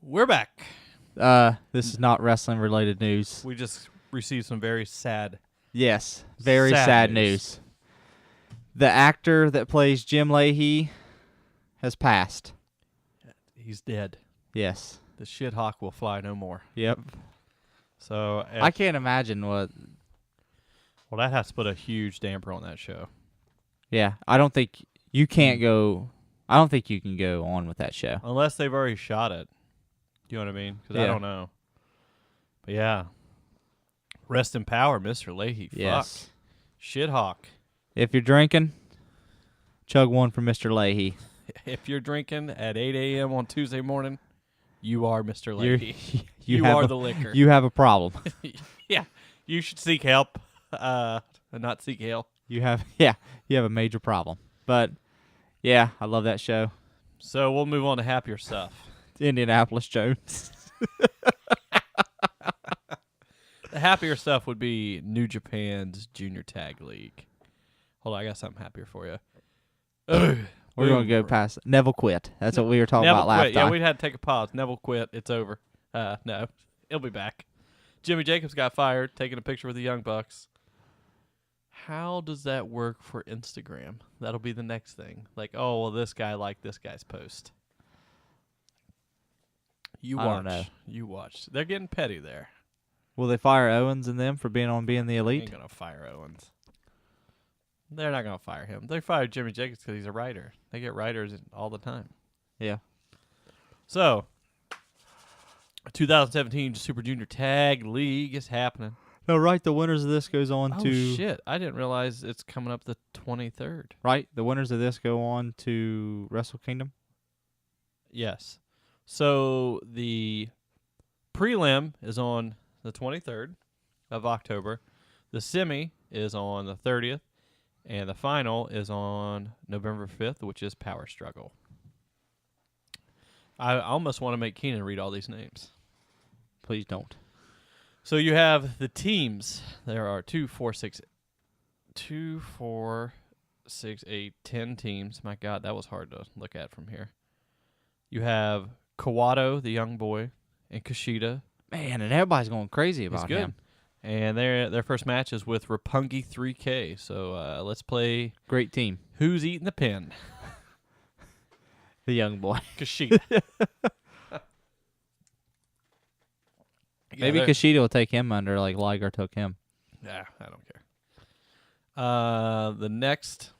Speaker 2: We're back.
Speaker 1: This is not wrestling-related news.
Speaker 2: We just received some very sad.
Speaker 1: Yes, very sad news. The actor that plays Jim Leahy has passed.
Speaker 2: He's dead.
Speaker 1: Yes.
Speaker 2: The shit hawk will fly no more.
Speaker 1: Yep.
Speaker 2: So
Speaker 1: I can't imagine what.
Speaker 2: Well, that has to put a huge damper on that show.
Speaker 1: Yeah, I don't think you can't go. I don't think you can go on with that show
Speaker 2: unless they've already shot it. You know what I mean? Because I don't know. But yeah, rest in power, Mr. Leahy.
Speaker 1: Yes.
Speaker 2: Fuck. Shit hawk.
Speaker 1: If you're drinking, chug one for Mr. Leahy.
Speaker 2: If you're drinking at 8 a.m. on Tuesday morning, you are Mr. Leahy.
Speaker 1: You
Speaker 2: are the liquor.
Speaker 1: You have a problem.
Speaker 2: Yeah, you should seek help, and not seek help.
Speaker 1: You have a major problem. But yeah, I love that show.
Speaker 2: So we'll move on to happier stuff.
Speaker 1: Indianapolis Jones.
Speaker 2: The happier stuff would be New Japan's Junior Tag League. Hold on, I got something happier for you.
Speaker 1: We're going to go past Neville quit. That's what we were talking about last time.
Speaker 2: Yeah, we had to take a pause. Neville quit. It's over. No, he'll be back. Jimmy Jacobs got fired, taking a picture with the Young Bucks. How does that work for Instagram? That'll be the next thing. Like, oh, well, this guy liked this guy's post. You watch.
Speaker 1: I don't know.
Speaker 2: You watch. They're getting petty there.
Speaker 1: Will they fire Owens and them for being the elite?
Speaker 2: Ain't going to fire Owens. They're not going to fire him. They fired Jimmy Jacobs because he's a writer. They get writers all the time.
Speaker 1: Yeah.
Speaker 2: So, 2017 Super Junior Tag League is happening.
Speaker 1: No, right. The winners of this goes on to...
Speaker 2: Oh, shit. I didn't realize it's coming up the 23rd.
Speaker 1: Right. The winners of this go on to Wrestle Kingdom.
Speaker 2: Yes. So, the prelim is on the 23rd of October. The semi is on the 30th. And the final is on November 5th, which is Power Struggle. I almost want to make Keenan read all these names.
Speaker 1: Please don't.
Speaker 2: So you have the teams. There are 10 teams. My God, that was hard to look at from here. You have Kawato, the young boy, and Kushida.
Speaker 1: Man, and everybody's going crazy about him.
Speaker 2: And their first match is with Roppongi 3K. So let's play.
Speaker 1: Great team.
Speaker 2: Who's eating the pin?
Speaker 1: The young boy.
Speaker 2: Kushida.
Speaker 1: Maybe Kushida will take him under like Liger took him.
Speaker 2: Nah, I don't care. The next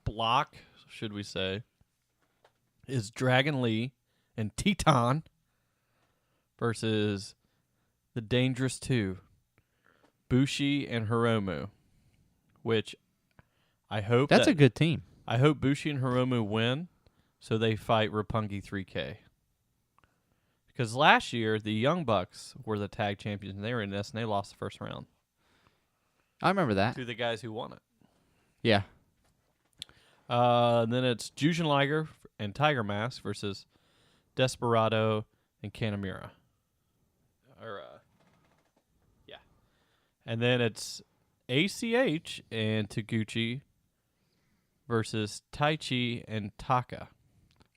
Speaker 2: block, should we say, is Dragon Lee and Teton versus the Dangerous Two, Bushi and Hiromu, which I hope
Speaker 1: that's a good team.
Speaker 2: I hope Bushi and Hiromu win, so they fight Roppongi 3K. Because last year the Young Bucks were the tag champions, and they were in this, and they lost the first round.
Speaker 1: I remember that.
Speaker 2: To the guys who won it.
Speaker 1: Yeah.
Speaker 2: Then it's Jushin Liger and Tiger Mask versus Desperado and Kanemaru. And then it's ACH and Taguchi versus Taichi and Taka.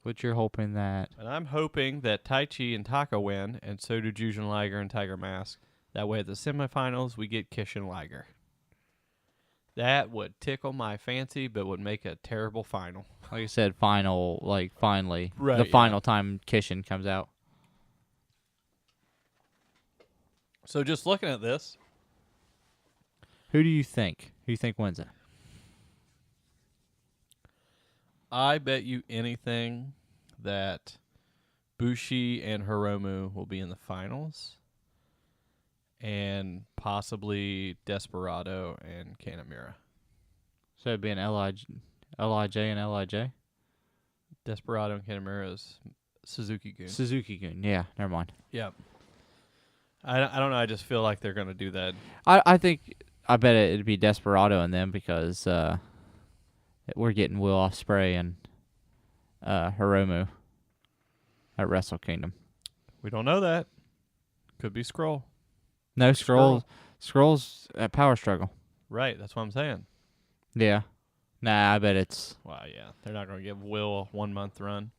Speaker 1: Which you're hoping that...
Speaker 2: And I'm hoping that Taichi and Taka win, and so do Jushin Liger and Tiger Mask. That way at the semifinals, we get Kish and Liger. That would tickle my fancy, but would make a terrible final.
Speaker 1: Like you said, final, like finally,
Speaker 2: Right,
Speaker 1: the
Speaker 2: yeah.
Speaker 1: final time Kishin comes out.
Speaker 2: So just looking at this,
Speaker 1: Who do you think? Who do you think wins it?
Speaker 2: I bet you anything that Bushi and Hiromu will be in the finals, and possibly Desperado and Kanemaru.
Speaker 1: So it'd be an LIJ and LIJ?
Speaker 2: Desperado and Kanemaru is Suzuki-gun.
Speaker 1: Suzuki-gun. Yeah, never mind.
Speaker 2: Yep. I don't know. I just feel like they're going to do that.
Speaker 1: I bet it'd be Desperado and them because we're getting Will Ospreay and Hiromu at Wrestle Kingdom.
Speaker 2: We don't know that. Could be Scroll.
Speaker 1: No, Scroll's at Power Struggle.
Speaker 2: Right. That's what I'm saying.
Speaker 1: Yeah. Nah, I bet it's...
Speaker 2: Wow, yeah. They're not going to give Will a 1 month run.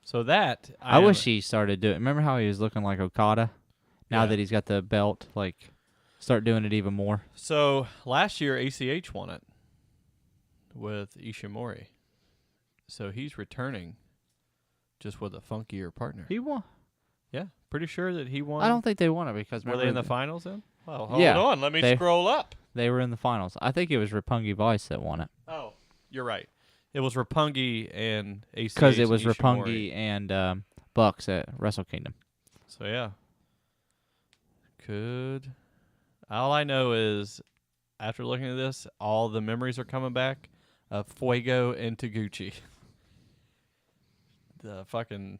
Speaker 2: So that...
Speaker 1: I wish he started doing... Remember how he was looking like Okada? Now
Speaker 2: Yeah.
Speaker 1: that he's got the belt, like, start doing it even more.
Speaker 2: So last year, ACH won it with Ishimori. So he's returning just with a funkier partner.
Speaker 1: He won.
Speaker 2: Yeah, pretty sure that he won.
Speaker 1: I don't think they won it because...
Speaker 2: Were they in the finals then? Well, hold
Speaker 1: Yeah,
Speaker 2: on. Let me
Speaker 1: they-
Speaker 2: scroll up.
Speaker 1: They were in the finals. I think it was Roppongi Vice that won it.
Speaker 2: Oh, you're right. It was Roppongi and ACH.
Speaker 1: Because it was
Speaker 2: and Ishimori.
Speaker 1: Roppongi and Bucks at Wrestle Kingdom.
Speaker 2: So, yeah. Could. All I know is, after looking at this, all the memories are coming back of Fuego and Taguchi. The fucking...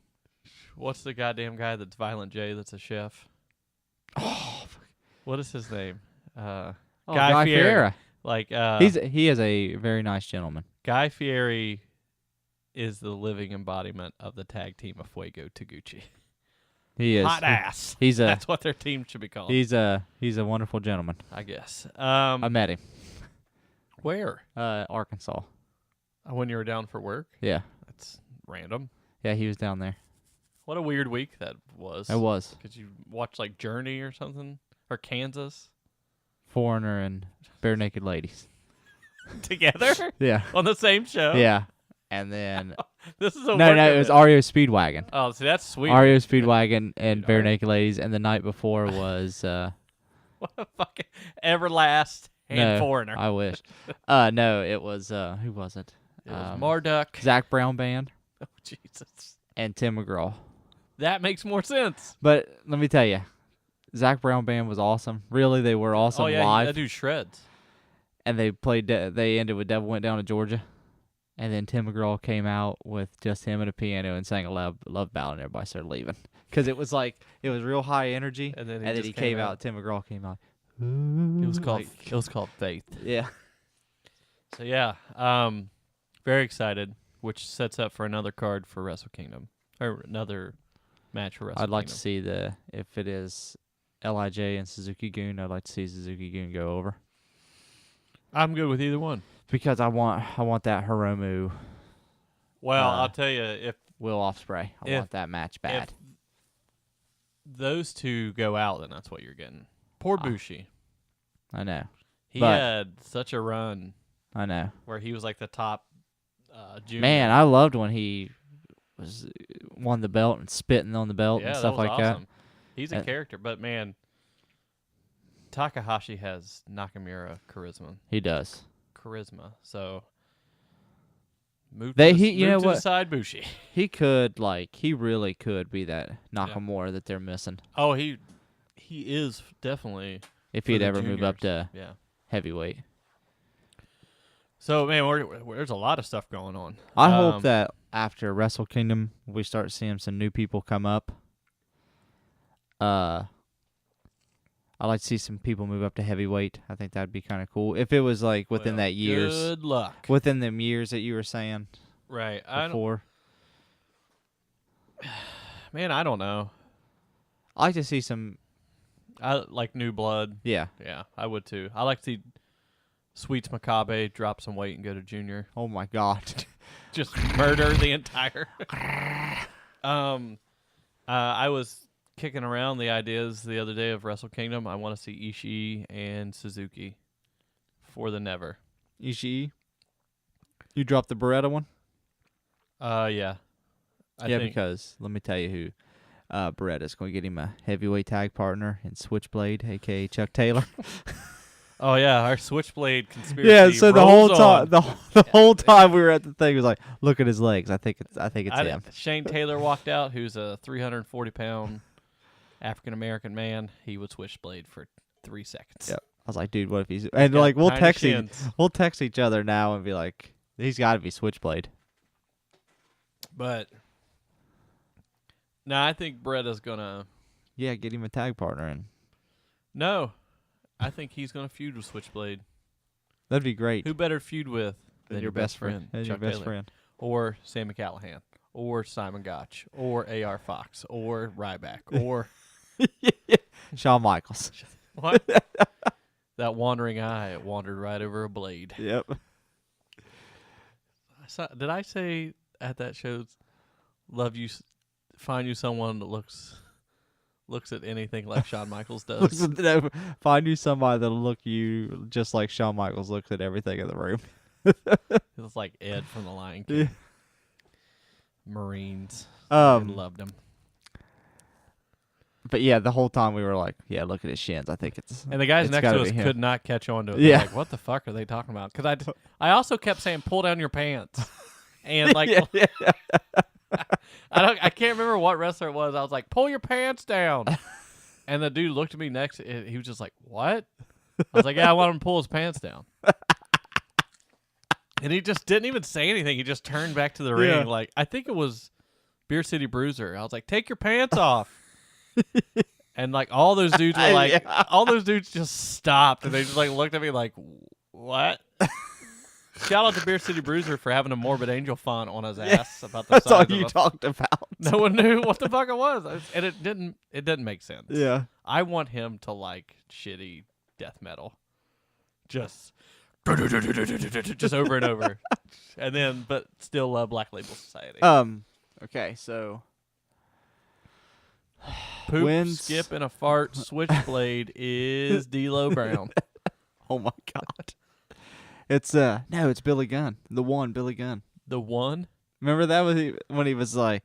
Speaker 2: What's the goddamn guy that's Violent J that's a chef?
Speaker 1: Oh,
Speaker 2: What is his name?
Speaker 1: Guy Fieri.
Speaker 2: Like,
Speaker 1: He is a very nice gentleman.
Speaker 2: Guy Fieri is the living embodiment of the tag team of Fuego Taguchi.
Speaker 1: He is.
Speaker 2: Hot ass.
Speaker 1: He's a
Speaker 2: That's what their team should be called.
Speaker 1: he's a wonderful gentleman.
Speaker 2: I guess.
Speaker 1: I met him.
Speaker 2: Where?
Speaker 1: Arkansas.
Speaker 2: When you were down for work?
Speaker 1: Yeah.
Speaker 2: That's random.
Speaker 1: Yeah, he was down there.
Speaker 2: What a weird week that was.
Speaker 1: It was.
Speaker 2: Because you watched like Journey or something? Or Kansas?
Speaker 1: Foreigner and Bare Naked Ladies.
Speaker 2: Together?
Speaker 1: Yeah.
Speaker 2: On the same show?
Speaker 1: Yeah. And then
Speaker 2: This is a
Speaker 1: no,
Speaker 2: work
Speaker 1: it was
Speaker 2: event.
Speaker 1: REO Speedwagon.
Speaker 2: Oh, see, that's sweet.
Speaker 1: REO Speedwagon and Bare
Speaker 2: Dude,
Speaker 1: Naked Ladies, and the night before was
Speaker 2: What a fucking Everlast and
Speaker 1: no,
Speaker 2: Foreigner.
Speaker 1: I wish. No, it was who was it?
Speaker 2: It was Marduk.
Speaker 1: Zach Brown Band
Speaker 2: Oh, Jesus.
Speaker 1: and Tim McGraw.
Speaker 2: That makes more sense.
Speaker 1: But let me tell you, Zach Brown Band was awesome. Really, they were awesome
Speaker 2: Oh, yeah,
Speaker 1: live.
Speaker 2: that dude shreds.
Speaker 1: And they played. They ended with "Devil Went Down to Georgia," and then Tim McGraw came out with just him and a piano and sang a love ballad, and everybody started leaving because it was real high energy.
Speaker 2: And then
Speaker 1: he
Speaker 2: just
Speaker 1: came out. Tim McGraw came out.
Speaker 2: It was called Faith.
Speaker 1: Yeah.
Speaker 2: So yeah, very excited, which sets up for another card for Wrestle Kingdom or another match for Wrestle
Speaker 1: I'd like to
Speaker 2: Kingdom.
Speaker 1: see if it is LIJ and Suzuki-gun. I'd like to see Suzuki-gun go over
Speaker 2: I'm good with either one.
Speaker 1: because I want that Hiromu
Speaker 2: Well,
Speaker 1: Uh,
Speaker 2: I'll tell you, if
Speaker 1: Will Ospreay. I
Speaker 2: If-
Speaker 1: want that match bad.
Speaker 2: if those two go out, then that's what you're getting. Poor Bushi.
Speaker 1: I know.
Speaker 2: He
Speaker 1: but-
Speaker 2: had such a run
Speaker 1: I know.
Speaker 2: where he was like the top junior.
Speaker 1: Man, I loved when he won the belt and spitting on the belt
Speaker 2: yeah,
Speaker 1: and stuff
Speaker 2: that was
Speaker 1: like
Speaker 2: awesome. He's a
Speaker 1: Uh,
Speaker 2: character, but man, Takahashi has Nakamura charisma.
Speaker 1: that. He does.
Speaker 2: So move
Speaker 1: They-
Speaker 2: to the,
Speaker 1: he- you
Speaker 2: move
Speaker 1: know
Speaker 2: to the
Speaker 1: what?
Speaker 2: side, Bushi.
Speaker 1: He really could be that Nakamura that they're missing
Speaker 2: Oh, he is definitely
Speaker 1: if
Speaker 2: for
Speaker 1: he'd
Speaker 2: the
Speaker 1: ever move up
Speaker 2: juniors.
Speaker 1: to
Speaker 2: Yeah.
Speaker 1: heavyweight.
Speaker 2: So man, there's a lot of stuff going on.
Speaker 1: I hope that after Wrestle Kingdom we start seeing some new people come up. I'd like to see some people move up to heavyweight. I think that'd be kind of cool if it was like within
Speaker 2: well,
Speaker 1: that years,
Speaker 2: Good luck.
Speaker 1: within them years that you were saying
Speaker 2: Right. I
Speaker 1: before.
Speaker 2: I don't know.
Speaker 1: I like to see some.
Speaker 2: I like new blood.
Speaker 1: Yeah.
Speaker 2: Yeah, I would too. I like to see Sweets Makabe drop some weight and go to junior.
Speaker 1: Oh my God.
Speaker 2: Just murder the entire. I was kicking around the ideas the other day of Wrestle Kingdom. I want to see Ishii and Suzuki for the never.
Speaker 1: Ishii. You dropped the Beretta one?
Speaker 2: Yeah. I think,
Speaker 1: because let me tell you who Beretta's going to get him a heavyweight tag partner in Switchblade, a.k.a. Chuck Taylor.
Speaker 2: Oh yeah, our Switchblade conspiracy.
Speaker 1: Yeah, so the whole
Speaker 2: rolls
Speaker 1: time,
Speaker 2: on.
Speaker 1: the whole time we were at the thing, it was like, look at his legs. I think it's him.
Speaker 2: Shane Taylor walked out, who's a 340-pound African American man. He would Switchblade for 3 seconds.
Speaker 1: Yep. I was like, dude, what if he's and like we'll text each other now and be like, he's got to be Switchblade.
Speaker 2: But no, I think Beretta's gonna.
Speaker 1: Yeah, get him a tag partner in.
Speaker 2: No, I think he's gonna feud with Switchblade.
Speaker 1: That'd be great.
Speaker 2: Who better feud with than your best friend,
Speaker 1: Than your
Speaker 2: Chuck
Speaker 1: best
Speaker 2: Taylor,
Speaker 1: friend.
Speaker 2: or Sammy Callahan, or Simon Gotch, or A.R. Fox, or Ryback, or
Speaker 1: Shawn Michaels.
Speaker 2: what? That wandering eye wandered right over a blade.
Speaker 1: Yep.
Speaker 2: Did I say at that show, find you someone that looks at anything like Shawn Michaels does?
Speaker 1: Find you somebody that'll look you just like Shawn Michaels looks at everything in the room.
Speaker 2: It's like Ed from The Lion King.
Speaker 1: Yeah.
Speaker 2: Marines. I loved him.
Speaker 1: But yeah, the whole time we were like, yeah, look at his shins. I think it's.
Speaker 2: And the guys
Speaker 1: it's
Speaker 2: next
Speaker 1: gotta
Speaker 2: to
Speaker 1: be
Speaker 2: us
Speaker 1: him.
Speaker 2: could not catch on to it.
Speaker 1: Yeah.
Speaker 2: They're like, what the fuck are they talking about? Because I also kept saying, pull down your pants. And like, I can't remember what wrestler it was. I was like, pull your pants down. And the dude looked at me next. He was just like, what? I was like, yeah, I want him to pull his pants down. And he just didn't even say anything. He just turned back to the ring. Like, I think it was Beer City Bruiser. I was like, take your pants off. And like all those dudes were like, all those dudes just stopped and they just like looked at me like, what? Shout out to Beer City Bruiser for having a Morbid Angel font on his ass about the
Speaker 1: That's all
Speaker 2: size
Speaker 1: you
Speaker 2: of
Speaker 1: talked about.
Speaker 2: No one knew what the fuck it was, and it didn't make sense.
Speaker 1: Yeah.
Speaker 2: I want him to like shitty death metal, just over and over, and then but still love Black Label Society.
Speaker 1: Okay, so
Speaker 2: Poop,
Speaker 1: wins.
Speaker 2: skip, and a fart. Switchblade is D'Lo Brown.
Speaker 1: Oh my god. It's it's Billy Gunn. The one, Billy Gunn.
Speaker 2: The one?
Speaker 1: Remember that was when he was like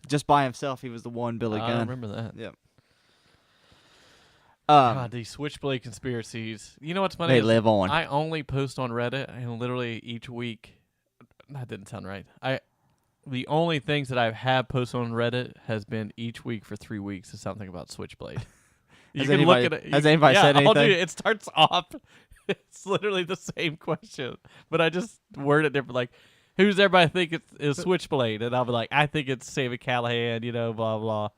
Speaker 1: just by himself, he was the one Billy Gunn.
Speaker 2: I remember that.
Speaker 1: Yep.
Speaker 2: God, these Switchblade conspiracies. You know what's funny?
Speaker 1: They live on.
Speaker 2: I only post on Reddit, and literally each week. That didn't sound right. The only things that I have posted on Reddit has been each week for 3 weeks is something about Switchblade.
Speaker 1: Has anybody said anything?
Speaker 2: I'll do it. It starts off. It's literally the same question, but I just word it different. Like, who's everybody think is Switchblade? And I'll be like, I think it's Sammy Callahan, blah, blah.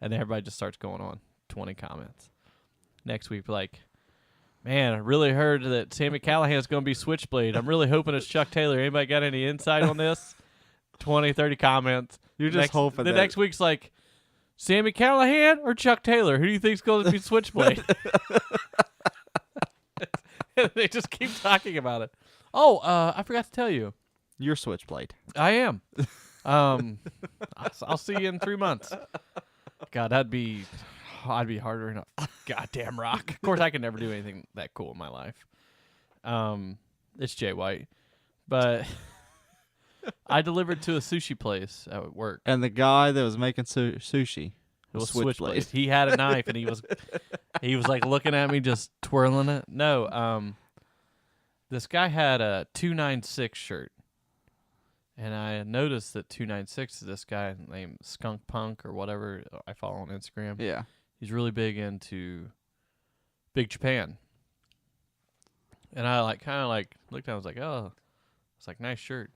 Speaker 2: And then everybody just starts going on. 20 comments. Next week, like, man, I really heard that Sammy Callahan's going to be Switchblade. I'm really hoping it's Chuck Taylor. Anybody got any insight on this? 20, 30 comments.
Speaker 1: You're just hoping
Speaker 2: the
Speaker 1: that.
Speaker 2: next week's like, Sammy Callahan or Chuck Taylor? Who do you think's going to be Switchblade? They just keep talking about it. Oh, I forgot to tell you.
Speaker 1: You're Switchblade.
Speaker 2: I am. I'll see you in 3 months. God, I'd be harder than a goddamn rock. Of course, I can never do anything that cool in my life. It's Jay White, but I delivered to a sushi place at work.
Speaker 1: And the guy that was making sushi
Speaker 2: was Switchblade. He had a knife, and he was like looking at me, just twirling it. No, this guy had a 296 shirt, and I noticed that 296 is this guy named Skunk Punk or whatever I follow on Instagram.
Speaker 1: Yeah,
Speaker 2: he's really big into Big Japan, and I kind of looked at him. I was like, oh, it's like nice shirt.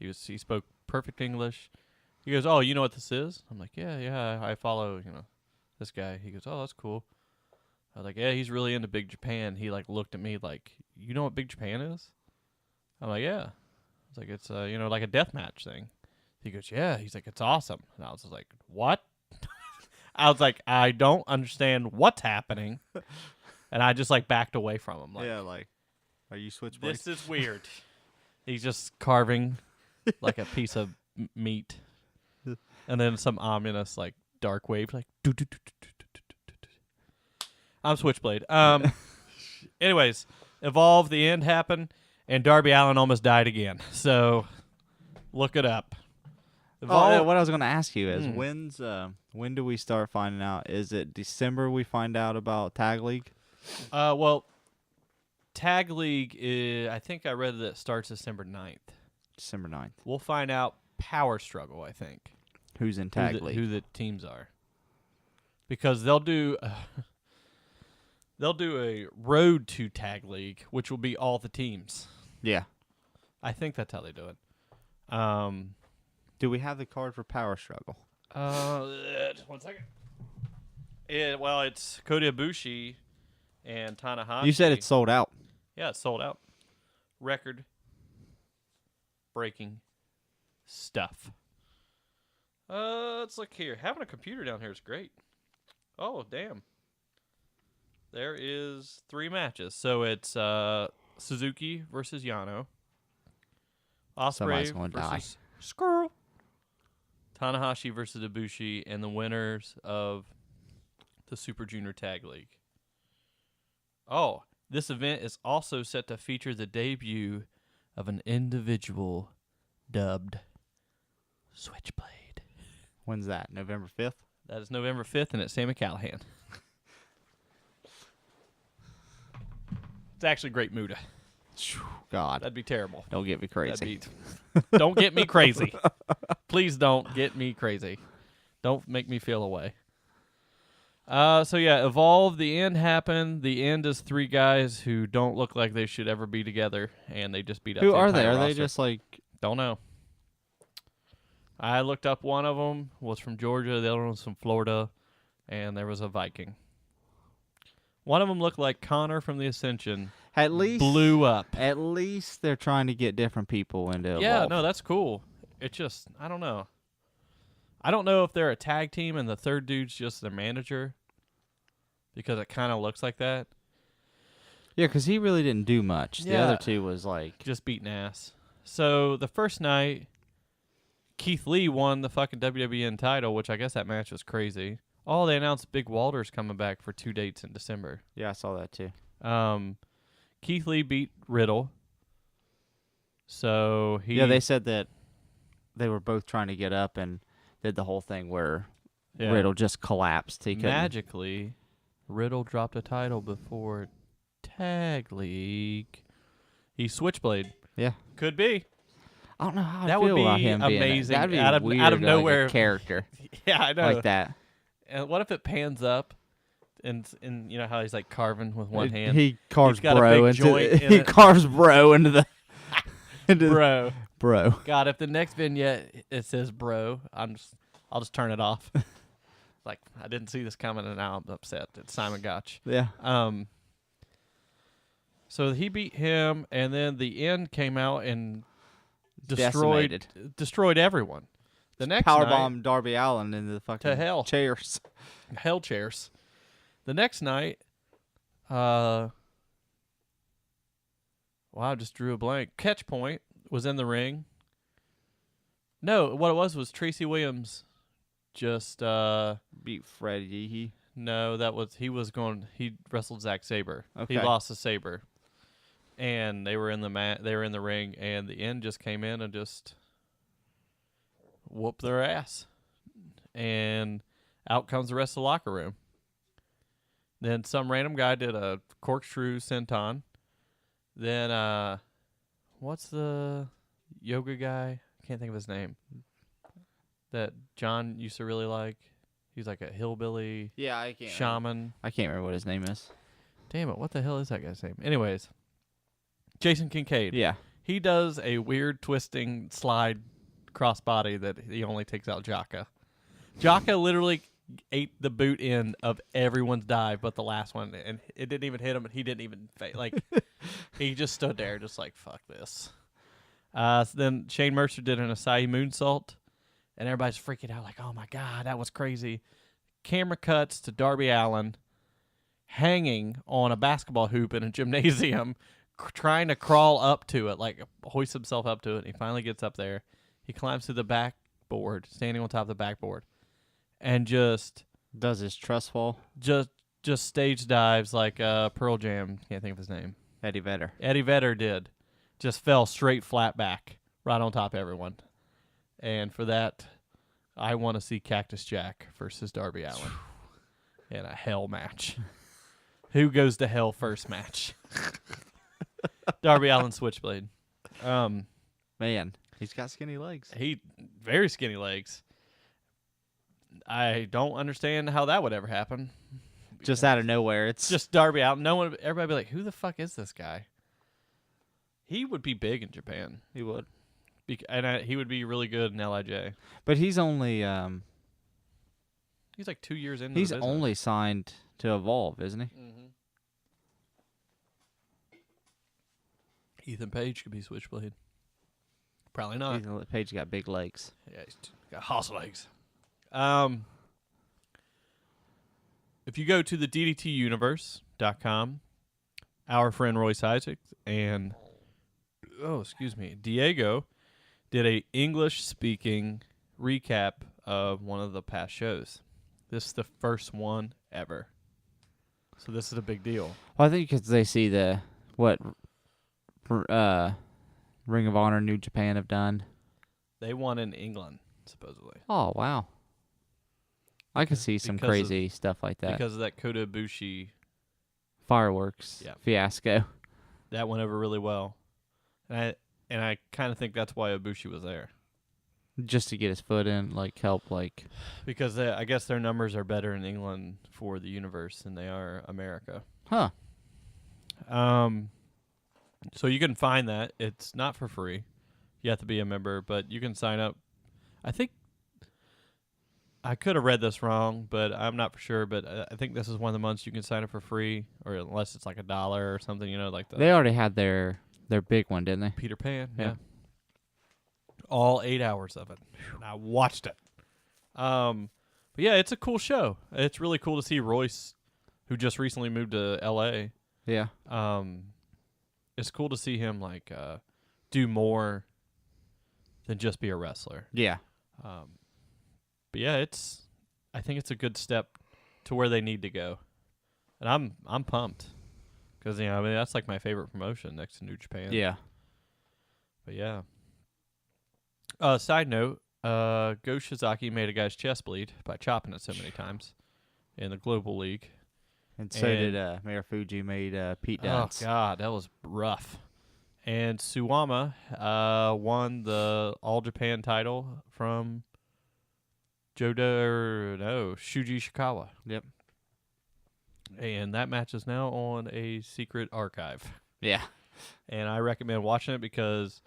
Speaker 2: He spoke perfect English. He goes, oh, you know what this is? I'm like, yeah, I follow, this guy. He goes, oh, that's cool. I was like, yeah, he's really into Big Japan. He looked at me like, you know what Big Japan is? I'm like, yeah. I was like, it's like a deathmatch thing. He goes, yeah. He's like, it's awesome. And I was just like, what? I was like, I don't understand what's happening. And I just backed away from him.
Speaker 1: Are you Switchblade?
Speaker 2: This is weird. He's just carving like a piece of meat. And then some ominous dark wave do, do, do, do, do, do, do, do. I'm Switchblade. Anyways, Evolve, the end happened, and Darby Allin almost died again. So look it up.
Speaker 1: Oh, what I was going to ask you is when do we start finding out? Is it December we find out about Tag League?
Speaker 2: Well, Tag League is, I think I read that it starts December 9th.
Speaker 1: December 9th.
Speaker 2: We'll find out Power Struggle, I think.
Speaker 1: Who's in Tag League?
Speaker 2: Who the teams are. Because they'll do a road to Tag League, which will be all the teams.
Speaker 1: Yeah.
Speaker 2: I think that's how they do it.
Speaker 1: Do we have the card for Power Struggle?
Speaker 2: 1 second. Well, it's Kota Ibushi and Tanahashi.
Speaker 1: You said it's sold out.
Speaker 2: Yeah, it's sold out. Record-breaking stuff. Let's look here. Having a computer down here is great. Oh, damn. There is 3 matches. So it's Suzuki versus Yano.
Speaker 1: Somebody's
Speaker 2: Ospreay
Speaker 1: gonna die.
Speaker 2: versus Squirrel. Tanahashi versus Ibushi, and the winners of the Super Junior Tag League. Oh, this event is also set to feature the debut of an individual dubbed Switchblade.
Speaker 1: When's that? November 5th?
Speaker 2: That is November 5th, and it's Sammy Callahan. It's actually great Muda.
Speaker 1: God.
Speaker 2: That'd be terrible.
Speaker 1: Don't get me crazy.
Speaker 2: Don't get me crazy. Please don't get me crazy. Don't make me feel away. So yeah, Evolve, the end happened. The end is 3 guys who don't look like they should ever be together, and they just beat up
Speaker 1: Who
Speaker 2: the
Speaker 1: are
Speaker 2: entire
Speaker 1: they? Are they
Speaker 2: roster.
Speaker 1: just like...
Speaker 2: Don't know. I looked up one of them, was from Georgia, the other one was from Florida, and there was a Viking. One of them looked like Connor from the Ascension.
Speaker 1: At least...
Speaker 2: Blew up.
Speaker 1: At least they're trying to get different people into Evolve.
Speaker 2: Yeah, no, that's cool. It's just, I don't know. I don't know if they're a tag team and the third dude's just their manager, because it kind of looks like that.
Speaker 1: Yeah, because he really didn't do much. The
Speaker 2: Yeah.
Speaker 1: other two was like...
Speaker 2: Just beating ass. So the first night, Keith Lee won the fucking WWN title, which I guess that match was crazy. Oh, they announced Big Walter's coming back for 2 dates in December.
Speaker 1: Yeah, I saw that too.
Speaker 2: Keith Lee beat Riddle. So he...
Speaker 1: Yeah, they said that they were both trying to get up and did the whole thing where Riddle just collapsed. He couldn't...
Speaker 2: Magically, Riddle dropped a title before Tag League. He Switchblade.
Speaker 1: Yeah.
Speaker 2: Could be.
Speaker 1: I don't know how
Speaker 2: That
Speaker 1: I
Speaker 2: would
Speaker 1: feel about
Speaker 2: be
Speaker 1: him being
Speaker 2: amazing.
Speaker 1: That'd be
Speaker 2: Out of
Speaker 1: weird,
Speaker 2: nowhere.
Speaker 1: like a character
Speaker 2: Yeah, I know.
Speaker 1: like that.
Speaker 2: And what if it pans up, and you know how he's like carving with one hand?
Speaker 1: He carves
Speaker 2: He's got a
Speaker 1: bro
Speaker 2: big
Speaker 1: into
Speaker 2: joint in
Speaker 1: he
Speaker 2: it.
Speaker 1: carves bro into the
Speaker 2: Bro.
Speaker 1: bro.
Speaker 2: God, if the next vignette it says bro, I'll just turn it off. Like, I didn't see this coming, and now I'm upset. It's Simon Gotch.
Speaker 1: Yeah.
Speaker 2: So he beat him, and then the end came out and
Speaker 1: Decimated.
Speaker 2: destroyed everyone. The next
Speaker 1: Powerbomb
Speaker 2: night,
Speaker 1: Darby Allin into the fucking
Speaker 2: to hell.
Speaker 1: chairs.
Speaker 2: Hell chairs. The next night, wow, I just drew a blank. Catch Point was in the ring. No, what it was Tracy Williams just
Speaker 1: Beat Fred Yeehee.
Speaker 2: no, he wrestled Zack Sabre.
Speaker 1: Okay.
Speaker 2: He lost to Sabre. And they were in the ring, and the end just came in and just whooped their ass. And out comes the rest of the locker room. Then some random guy did a corkscrew senton. Then what's the yoga guy? I can't think of his name. That John used to really like. He's like a hillbilly
Speaker 1: Yeah, I can't.
Speaker 2: shaman.
Speaker 1: I can't remember what his name is.
Speaker 2: Damn it, what the hell is that guy's name? Anyways, Jason Kincaid.
Speaker 1: Yeah.
Speaker 2: He does a weird twisting slide crossbody that he only takes out Jaka. Jaka literally ate the boot end of everyone's dive but the last one, and it didn't even hit him, and he didn't even he just stood there just like, fuck this. So then Shane Mercer did an Acai moonsault, and everybody's freaking out like, oh my God, that was crazy. Camera cuts to Darby Allin hanging on a basketball hoop in a gymnasium, trying to crawl up to it, like hoist himself up to it. He finally gets up there. He climbs to the backboard, standing on top of the backboard, and just
Speaker 1: Does his trust fall?
Speaker 2: stage dives like Pearl Jam. Can't think of his name.
Speaker 1: Eddie Vedder.
Speaker 2: Eddie Vedder did. Just fell straight flat back, right on top of everyone. And for that, I want to see Cactus Jack versus Darby Allin in a hell match. Who goes to hell first match? Darby Allin Switchblade.
Speaker 1: Man, he's got skinny legs.
Speaker 2: He very skinny legs. I don't understand how that would ever happen.
Speaker 1: Just out of nowhere. It's
Speaker 2: Just Darby Allin. No one, everybody be like, "Who the fuck is this guy?" He would be big in Japan.
Speaker 1: he would.
Speaker 2: And he would be really good in LIJ.
Speaker 1: But he's only
Speaker 2: He's like 2 years into
Speaker 1: he's
Speaker 2: the business.
Speaker 1: only signed to Evolve, isn't he?
Speaker 2: Mm-hmm. Ethan Page could be Switchblade. Probably not.
Speaker 1: Ethan Page got big legs.
Speaker 2: Yeah, he's got horse legs. If you go to the DDTuniverse.com, our friend Royce Isaacs and Diego did a English-speaking recap of one of the past shows. This is the first one ever. So this is a big deal.
Speaker 1: Well, I think because they see what Ring of Honor, New Japan have done.
Speaker 2: They won in England, supposedly.
Speaker 1: Oh, wow. I could see some
Speaker 2: Because
Speaker 1: crazy stuff like that.
Speaker 2: Because of that Kota Ibushi,
Speaker 1: Fireworks fiasco.
Speaker 2: that went over really well. And I kind of think that's why Ibushi was there.
Speaker 1: Just to get his foot in, help,
Speaker 2: Because I guess their numbers are better in England for the universe than they are America.
Speaker 1: Huh.
Speaker 2: So you can find that. It's not for free. You have to be a member, but you can sign up. I think I could have read this wrong, but I'm not for sure. But I think this is one of the months you can sign up for free, or unless it's like $1 or something, like the
Speaker 1: They already had their big one, didn't they?
Speaker 2: Peter Pan.
Speaker 1: Yeah.
Speaker 2: Yeah. All 8 hours of it. And I watched it. But yeah, it's a cool show. It's really cool to see Royce, who just recently moved to L.A.
Speaker 1: Yeah.
Speaker 2: It's cool to see him do more than just be a wrestler.
Speaker 1: Yeah.
Speaker 2: But yeah, I think it's a good step to where they need to go, and I'm pumped because that's like my favorite promotion next to New Japan.
Speaker 1: Yeah.
Speaker 2: But yeah. Side note: Go Shizaki made a guy's chest bleed by chopping it so many times in the Global League.
Speaker 1: And so did Mayor Fuji made Pete Dunne.
Speaker 2: Oh God, that was rough. And Suwama won the All Japan title from Shuji Ishikawa.
Speaker 1: Yep.
Speaker 2: And that match is now on a secret archive.
Speaker 1: Yeah.
Speaker 2: And I recommend watching it because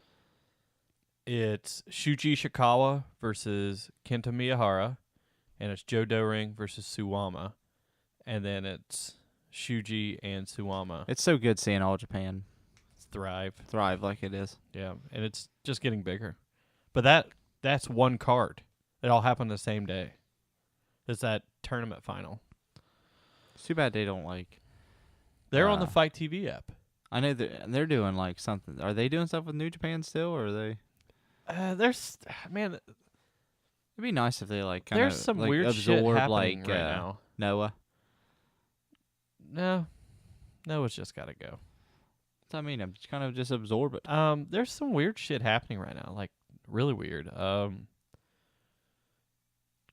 Speaker 2: it's Shuji Ishikawa versus Kenta Miyahara, and it's Joe Doring versus Suwama. And then it's Shuji and Suwama.
Speaker 1: It's so good seeing All Japan
Speaker 2: thrive
Speaker 1: like it is.
Speaker 2: Yeah, and it's just getting bigger. But that's one card. It all happened the same day. It's that tournament final.
Speaker 1: It's too bad they don't
Speaker 2: They're on the Fight TV app.
Speaker 1: I know they're doing something. Are they doing stuff with New Japan still, or are they?
Speaker 2: Man,
Speaker 1: It'd be nice if they kind of
Speaker 2: there's some weird shit
Speaker 1: absorb
Speaker 2: happening right now.
Speaker 1: Noah.
Speaker 2: No, it's just got to go.
Speaker 1: I mean, I'm just kind of just absorb it.
Speaker 2: There's some weird shit happening right now, really weird.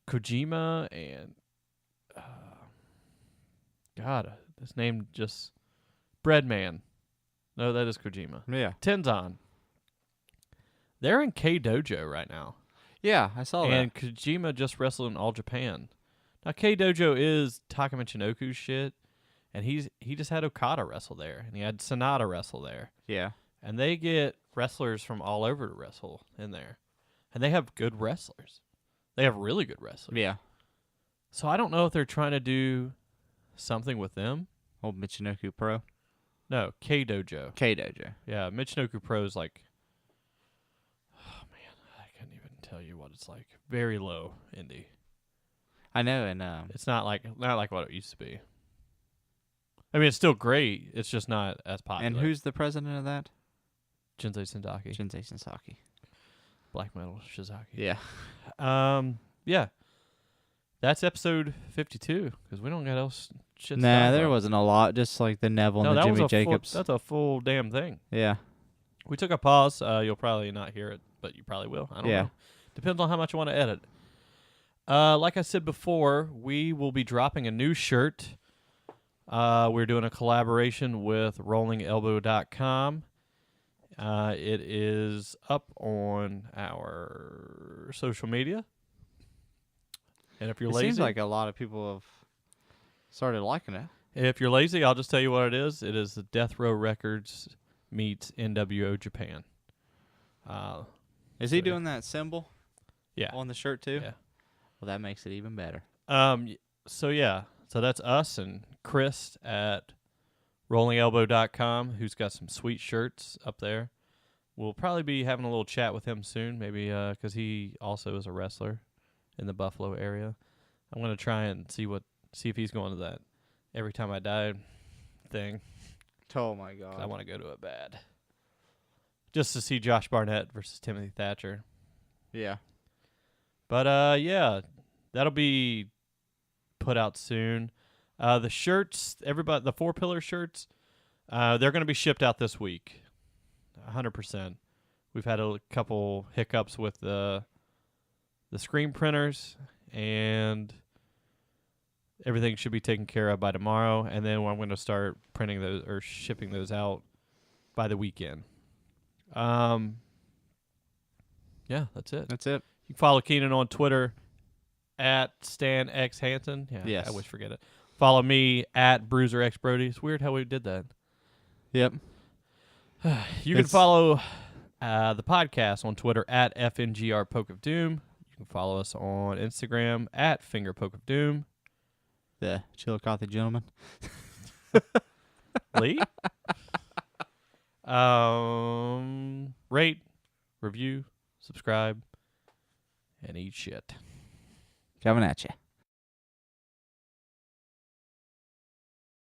Speaker 2: Kojima and God, this name just Breadman. No, that is Kojima.
Speaker 1: Yeah.
Speaker 2: Tenzan. They're in K Dojo right now.
Speaker 1: Yeah, I saw that.
Speaker 2: And Kojima just wrestled in All Japan. Now K Dojo is Taka Michinoku's shit, and he just had Okada wrestle there, and he had Sonata wrestle there.
Speaker 1: Yeah.
Speaker 2: And they get wrestlers from all over to wrestle in there. And they have good wrestlers. They have really good wrestlers.
Speaker 1: Yeah.
Speaker 2: So I don't know if they're trying to do something with them.
Speaker 1: Old Michinoku Pro.
Speaker 2: No, K Dojo.
Speaker 1: K Dojo.
Speaker 2: Yeah, Michinoku Pro's oh man, I couldn't even tell you what it's like. Very low indie.
Speaker 1: I know, and
Speaker 2: It's not like what it used to be. I mean, it's still great. It's just not as popular.
Speaker 1: And who's the president of that?
Speaker 2: Jinsei Sendaki.
Speaker 1: Jinsei Sensaki.
Speaker 2: Black Metal Shizaki.
Speaker 1: Yeah.
Speaker 2: Yeah. That's episode 52 because we don't got else shit.
Speaker 1: Nah, there wasn't a lot. Just like the Neville
Speaker 2: No,
Speaker 1: and the
Speaker 2: that
Speaker 1: Jimmy
Speaker 2: was
Speaker 1: Jacobs.
Speaker 2: That's a full damn thing.
Speaker 1: Yeah.
Speaker 2: We took a pause. You'll probably not hear it, but you probably will. I don't
Speaker 1: Yeah.
Speaker 2: know. Depends on how much you want to edit. Like I said before, we will be dropping a new shirt. We're doing a collaboration with rollingelbow.com. It is up on our social media. And if you're lazy,
Speaker 1: seems like a lot of people have started liking it.
Speaker 2: if you're lazy, I'll just tell you what it is. It is the Death Row Records meets NWO Japan.
Speaker 1: Is he doing that symbol?
Speaker 2: Yeah.
Speaker 1: On the shirt too?
Speaker 2: Yeah.
Speaker 1: Well, that makes it even better.
Speaker 2: So that's us and Chris at rollingelbow.com, who's got some sweet shirts up there. We'll probably be having a little chat with him soon, maybe because he also is a wrestler in the Buffalo area. I'm gonna try and see if he's going to that Every Time I Die thing.
Speaker 1: Oh my God!
Speaker 2: I want to go to it bad, just to see Josh Barnett versus Timothy Thatcher.
Speaker 1: Yeah.
Speaker 2: But yeah, that'll be put out soon. The shirts, the 4-pillar shirts, they're going to be shipped out this week, 100%. We've had a couple hiccups with the screen printers, and everything should be taken care of by tomorrow. And then I'm going to start printing those or shipping those out by the weekend. Yeah, that's it.
Speaker 1: That's it.
Speaker 2: You can follow Keenan on Twitter at StanXHanson. Yeah,
Speaker 1: Yes.
Speaker 2: I always forget it. Follow me at BruiserXBrody. It's weird how we did that.
Speaker 1: Yep.
Speaker 2: You can follow the podcast on Twitter at FNGRPokeofDoom. You can follow us on Instagram at FingerPokeofDoom.
Speaker 1: The Chillicothe gentleman.
Speaker 2: Lee? Rate, review, subscribe, and eat shit.
Speaker 1: Coming at you.